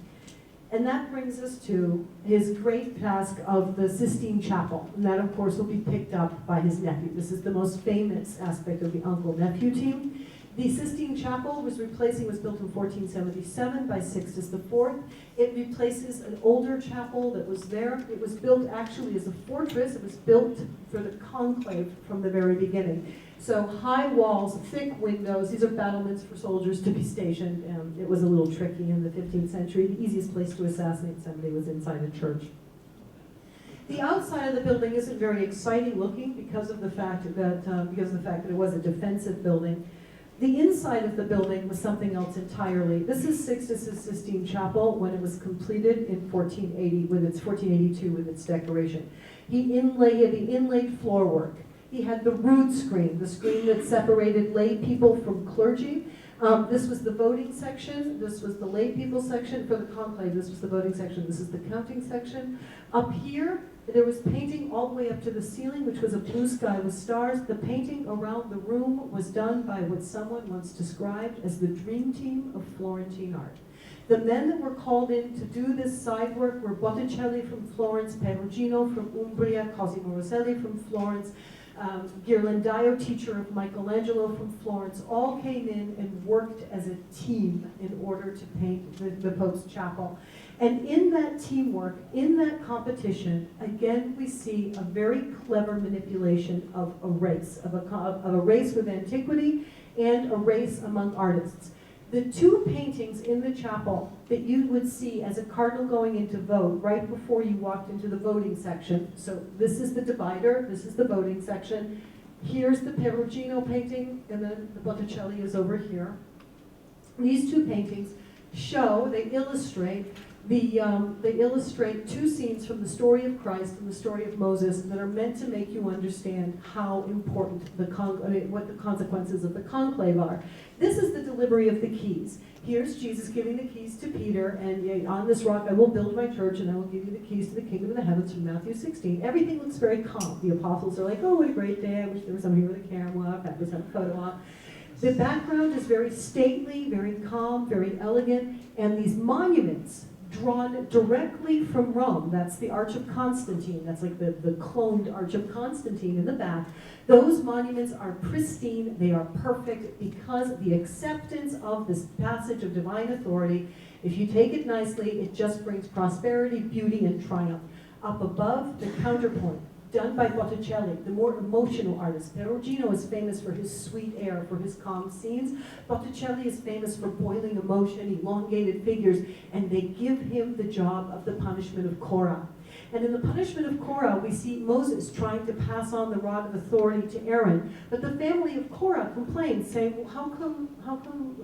And that brings us to his great task of the Sistine Chapel. And that, of course, will be picked up by his nephew. This is the most famous aspect of the uncle-nephew team. The Sistine Chapel was built in 1477 by Sixtus IV. It replaces an older chapel that was there. It was built actually as a fortress. It was built for the conclave from the very beginning. So high walls, thick windows. These are battlements for soldiers to be stationed. It was a little tricky in the 15th century. The easiest place to assassinate somebody was inside a church. The outside of the building isn't very exciting looking because of the fact that it was a defensive building. The inside of the building was something else entirely. This is Sixtus's Sistine Chapel when it was completed in 1482 with its decoration. He had the inlaid floorwork. He had the rood screen, the screen that separated lay people from clergy. This was the voting section. This was the lay people section for the conclave. This was the voting section. This is the counting section. Up here, there was painting all the way up to the ceiling, which was a blue sky with stars. The painting around the room was done by what someone once described as the dream team of Florentine art. The men that were called in to do this side work were Botticelli from Florence, Perugino from Umbria, Cosimo Rosselli from Florence, Ghirlandaio, teacher of Michelangelo from Florence, all came in and worked as a team in order to paint the Pope's chapel. And in that teamwork, in that competition, again we see a very clever manipulation of a race, of a race with antiquity and a race among artists. The two paintings in the chapel that you would see as a cardinal going in to vote right before you walked into the voting section. So this is the divider, this is the voting section. Here's the Perugino painting, and then the Botticelli is over here. These two paintings they illustrate two scenes from the story of Christ and the story of Moses that are meant to make you understand how important what the consequences of the conclave are. This is the delivery of the keys. Here's Jesus giving the keys to Peter, and on this rock I will build my church, and I will give you the keys to the kingdom of the heavens from Matthew 16. Everything looks very calm. The apostles are like, oh, what a great day. I wish there was somebody with a camera. I just have a photo op. The background is very stately, very calm, very elegant, and these monuments drawn directly from Rome. That's the Arch of Constantine. That's like the cloned Arch of Constantine in the back. Those monuments are pristine. They are perfect because of the acceptance of this passage of divine authority. If you take it nicely, it just brings prosperity, beauty, and triumph. Up above, the counterpoint, done by Botticelli, the more emotional artist. Perugino is famous for his sweet air, for his calm scenes. Botticelli is famous for boiling emotion, elongated figures, and they give him the job of the punishment of Korah. And in the punishment of Korah, we see Moses trying to pass on the rod of authority to Aaron. But the family of Korah complains, saying, well, how come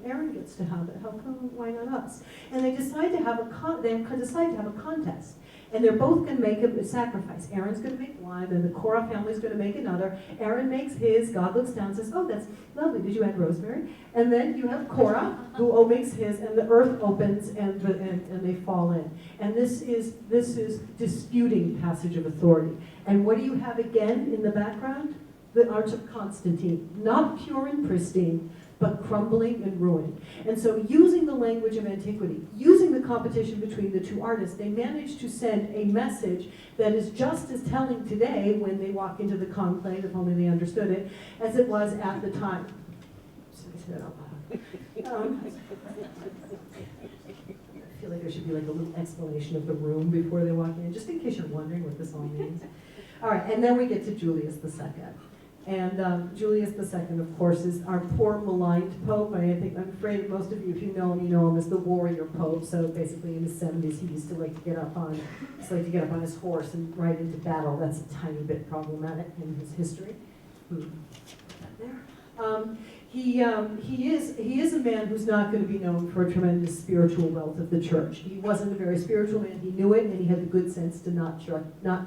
Aaron gets to have it? Why not us? And they decide to have a contest. And they're both going to make a sacrifice. Aaron's going to make one, and the Korah family's going to make another. Aaron makes his. God looks down and says, oh, that's lovely. Did you add rosemary? And then you have Korah, who makes his, and the earth opens, and they fall in. And this is disputing passage of authority. And what do you have again in the background? The Arch of Constantine. Not pure and pristine, but crumbling and ruined. And so using the language of antiquity, using the competition between the two artists, they managed to send a message that is just as telling today when they walk into the conclave, if only they understood it, as it was at the time. I feel like there should be like a little explanation of the room before they walk in, just in case you're wondering what this all means. All right, and then we get to Julius II. And Julius II, of course, is our poor maligned pope. I'm afraid most of you, if you know him as the warrior pope. So basically, in his 70s, he used to like to get up on his horse and ride into battle. That's a tiny bit problematic in his history. He is a man who's not going to be known for a tremendous spiritual wealth of the church. He wasn't a very spiritual man. He knew it, and he had the good sense to not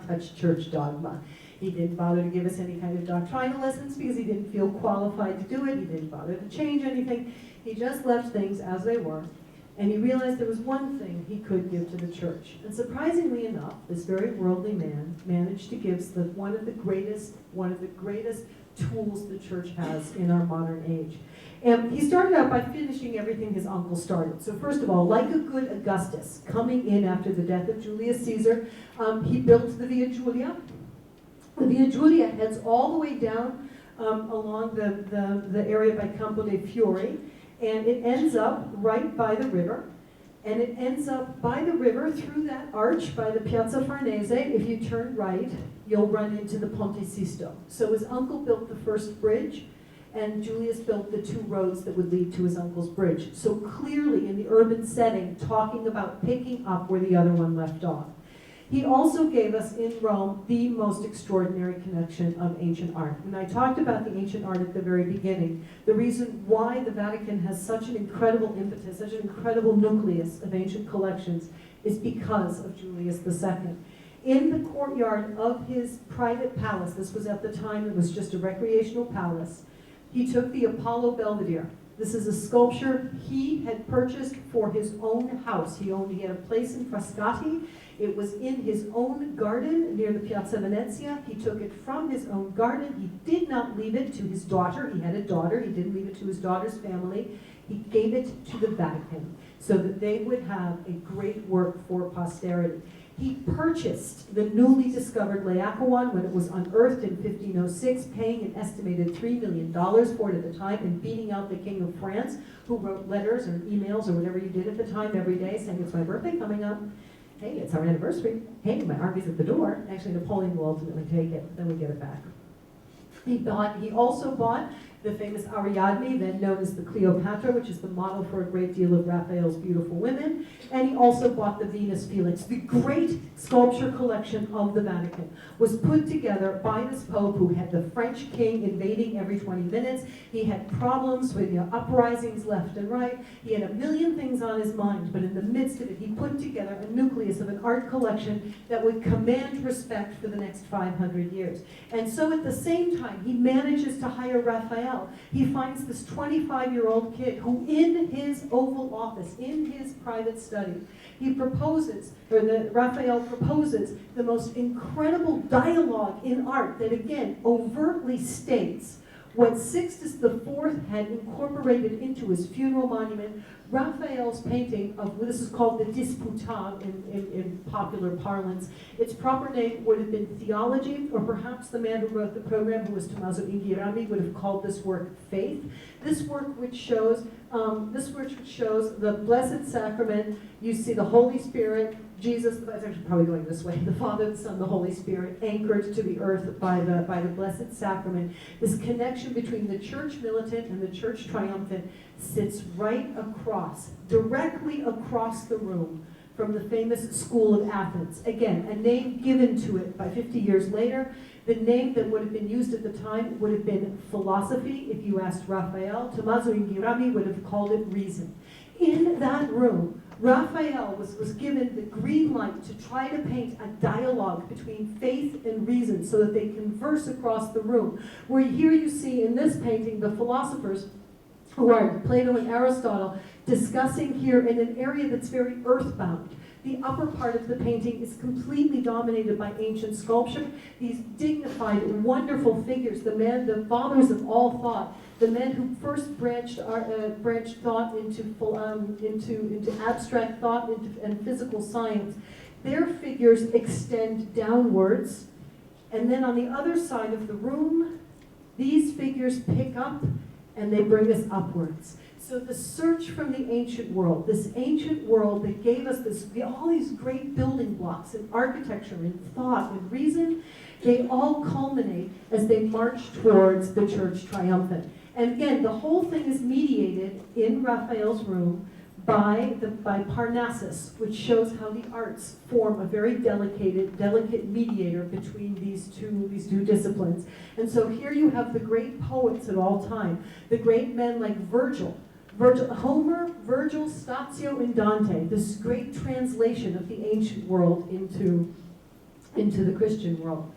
touch church dogma. He didn't bother to give us any kind of doctrinal lessons because he didn't feel qualified to do it. He didn't bother to change anything. He just left things as they were. And he realized there was one thing he could give to the church. And surprisingly enough, this very worldly man managed to give one of the greatest tools the church has in our modern age. And he started out by finishing everything his uncle started. So first of all, like a good Augustus, coming in after the death of Julius Caesar, he built the Via Julia. The Via Julia heads all the way down along the area by Campo dei Fiori, and it ends up right by the river. And it ends up by the river through that arch by the Piazza Farnese. If you turn right, you'll run into the Ponte Sisto. So his uncle built the first bridge, and Julius built the 2 roads that would lead to his uncle's bridge. So clearly in the urban setting, talking about picking up where the other one left off. He also gave us in Rome the most extraordinary connection of ancient art. When I talked about the ancient art at the very beginning, the reason why the Vatican has such an incredible impetus, such an incredible nucleus of ancient collections is because of Julius II. In the courtyard of his private palace, this was at the time, it was just a recreational palace, he took the Apollo Belvedere. This is a sculpture he had purchased for his own house. He had a place in Frascati. It was in his own garden near the Piazza Venezia. He took it from his own garden. He did not leave it to his daughter. He had a daughter. He didn't leave it to his daughter's family. He gave it to the Vatican so that they would have a great work for posterity. He purchased the newly discovered Laocoon when it was unearthed in 1506, paying an estimated $3 million for it at the time and beating out the King of France, who wrote letters or emails or whatever you did at the time every day saying, it's my birthday coming up. Hey, it's our anniversary. Hey, my army's at the door. Actually, Napoleon will ultimately take it, then we get it back. He also bought the famous Ariadne, then known as the Cleopatra, which is the model for a great deal of Raphael's beautiful women. And he also bought the Venus Felix. The great sculpture collection of the Vatican was put together by this Pope who had the French king invading every 20 minutes. He had problems with uprisings left and right. He had a million things on his mind, but in the midst of it, he put together a nucleus of an art collection that would command respect for the next 500 years. And so at the same time, he manages to hire Raphael. He finds this 25-year-old kid who in his Oval Office, in his private study, Raphael proposes the most incredible dialogue in art that again overtly states what Sixtus IV had incorporated into his funeral monument. Raphael's painting of, this is called the Disputa in popular parlance. Its proper name would have been Theology, or perhaps the man who wrote the program, who was Tommaso Inghirami, would have called this work Faith. This work which shows the Blessed Sacrament. You see the Holy Spirit, Jesus, it's actually probably going this way, the Father, the Son, the Holy Spirit, anchored to the earth by the Blessed Sacrament. This connection between the Church Militant and the Church Triumphant sits right across, directly across the room from the famous School of Athens. Again, a name given to it by 50 years later. The name that would have been used at the time would have been philosophy. If you asked Raphael, Tommaso Inghirami would have called it reason. In that room, Raphael was given the green light to try to paint a dialogue between faith and reason so that they converse across the room. Where here you see in this painting the philosophers, who are Plato and Aristotle, discussing here in an area that's very earthbound. The upper part of the painting is completely dominated by ancient sculpture. These dignified, wonderful figures, the fathers of all thought, the men who first branched thought into abstract thought and physical science. Their figures extend downwards, and then on the other side of the room, these figures pick up and they bring us upwards. So the search from the ancient world, this ancient world that gave us all these great building blocks in architecture, in thought, in reason, they all culminate as they march towards the Church Triumphant. And again, the whole thing is mediated in Raphael's room by Parnassus, which shows how the arts form a very delicate mediator between these two disciplines. And so here you have the great poets at all time, the great men like Homer, Virgil, Stazio, and Dante, this great translation of the ancient world into the Christian world.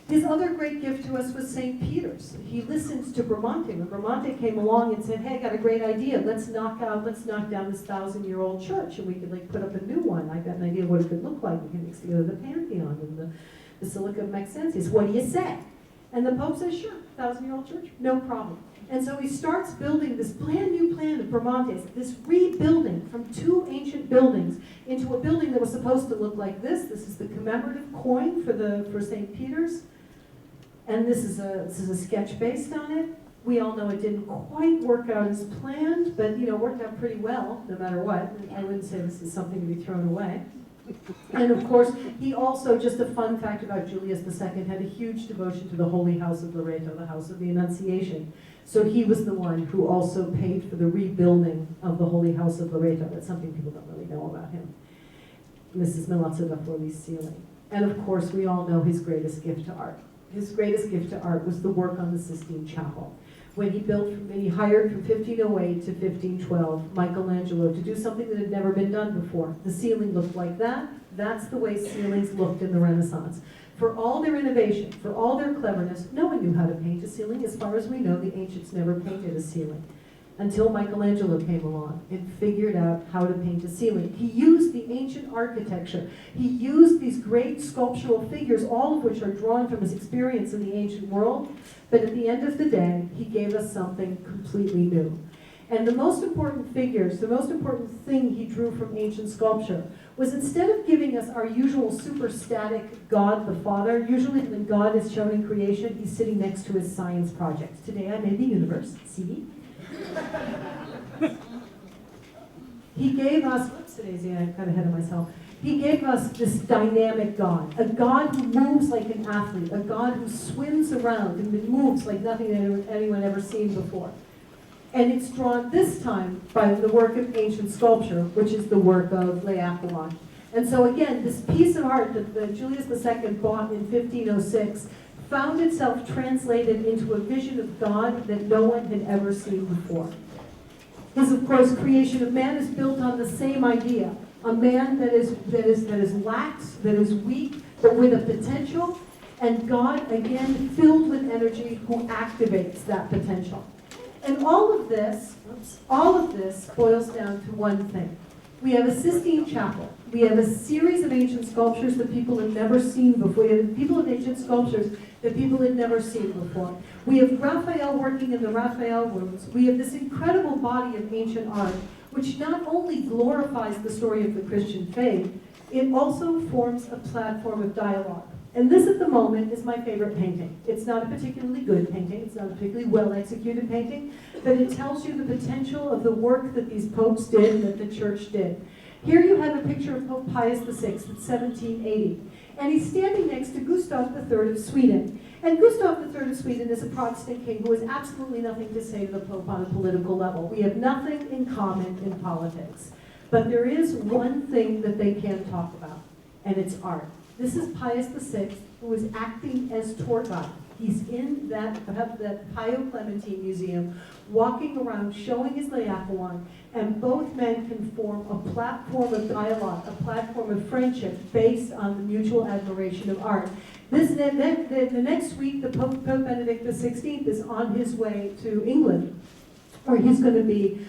His other great gift to us was St. Peter's. He listened to Bramante. When Bramante came along and said, hey, I got a great idea. Let's knock down this 1,000-year-old church and we could put up a new one. I've got an idea of what it could look like. We can mix together the Pantheon and the Basilica of Maxentius. What do you say? And the Pope says, sure, 1,000-year-old church, no problem. And so he starts building this brand new plan of Bramante's, this rebuilding from two ancient buildings into a building that was supposed to look like this. This is the commemorative coin for St. Peter's. And this is a sketch based on it. We all know it didn't quite work out as planned, but worked out pretty well, no matter what. I wouldn't say this is something to be thrown away. And of course, he also, just a fun fact about Julius II, had a huge devotion to the Holy House of Loreto, the House of the Annunciation. So he was the one who also paid for the rebuilding of the Holy House of Loreto. That's something people don't really know about him. This is Milazzo da Forli's ceiling. And of course, we all know his greatest gift to art. His greatest gift to art was the work on the Sistine Chapel. When he hired from 1508 to 1512 Michelangelo to do something that had never been done before. The ceiling looked like that. That's the way ceilings looked in the Renaissance. For all their innovation, for all their cleverness, no one knew how to paint a ceiling. As far as we know, the ancients never painted a ceiling until Michelangelo came along and figured out how to paint a ceiling. He used the ancient architecture. He used these great sculptural figures, all of which are drawn from his experience in the ancient world. But at the end of the day, he gave us something completely new. And the most important figures, the most important thing he drew from ancient sculpture was, instead of giving us our usual super static God the Father, usually when God is shown in creation, he's sitting next to his science project. Today I made the universe, see? He gave us, whoops, Daisy, I got ahead of myself. He gave us this dynamic God, a God who moves like an athlete, a God who swims around and moves like nothing anyone ever seen before. And it's drawn this time by the work of ancient sculpture, which is the work of Acqua. And so again, this piece of art that Julius II bought in 1506 found itself translated into a vision of God that no one had ever seen before. His, of course, creation of man is built on the same idea. A man that is lax, that is weak, but with a potential, and God, again, filled with energy, who activates that potential. And all of this boils down to one thing. We have a Sistine Chapel. We have a series of ancient sculptures that people had never seen before. We have people of ancient sculptures that people had never seen before. We have Raphael working in the Raphael rooms. We have this incredible body of ancient art, which not only glorifies the story of the Christian faith, it also forms a platform of dialogue. And this, at the moment, is my favorite painting. It's not a particularly good painting. It's not a particularly well-executed painting, but it tells you the potential of the work that these popes did and that the church did. Here you have a picture of Pope Pius VI at 1780. And he's standing next to Gustav III of Sweden. And Gustav III of Sweden is a Protestant king who has absolutely nothing to say to the Pope on a political level. We have nothing in common in politics. But there is one thing that they can talk about, and it's art. This is Pius VI, who is acting as tour guide. He's in that Pio Clementine Museum, walking around, showing his Laocoon, and both men can form a platform of dialogue, a platform of friendship based on the mutual admiration of art. The next week, the Pope Benedict XVI is on his way to England, where he's going to be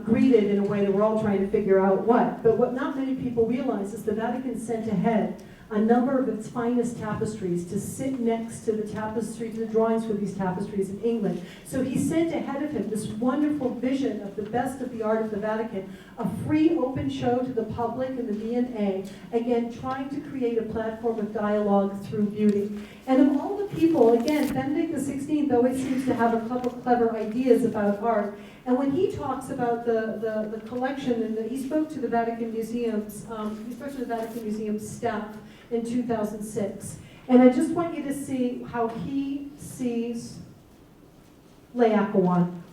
greeted in a way that we're all trying to figure out what. But what not many people realize is the Vatican sent ahead a number of its finest tapestries to sit next to the tapestry, to the drawings for these tapestries in England. So he sent ahead of him this wonderful vision of the best of the art of the Vatican, a free open show to the public and the V&A, again, trying to create a platform of dialogue through beauty. And of all the people, again, Benedict XVI always seems to have a couple clever ideas about art. And when he talks about the collection, and he spoke to the Vatican Museum's, staff in 2006. And I just want you to see how he sees Laocoon.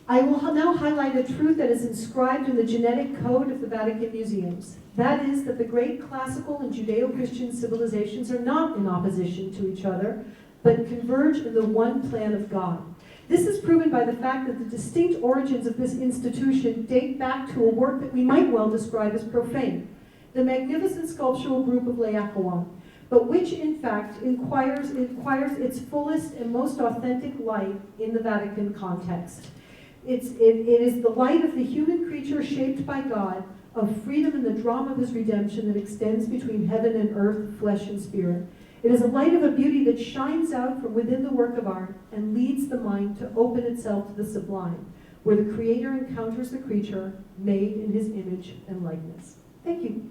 I will now highlight a truth that is inscribed in the genetic code of the Vatican Museums. That is that the great classical and Judeo-Christian civilizations are not in opposition to each other, but converge in the one plan of God. This is proven by the fact that the distinct origins of this institution date back to a work that we might well describe as profane, the magnificent sculptural group of Laocoon, but which in fact inquires its fullest and most authentic light in the Vatican context. It is the light of the human creature shaped by God, of freedom in the drama of his redemption that extends between heaven and earth, flesh and spirit. It is a light of a beauty that shines out from within the work of art and leads the mind to open itself to the sublime, where the creator encounters the creature made in his image and likeness. Thank you.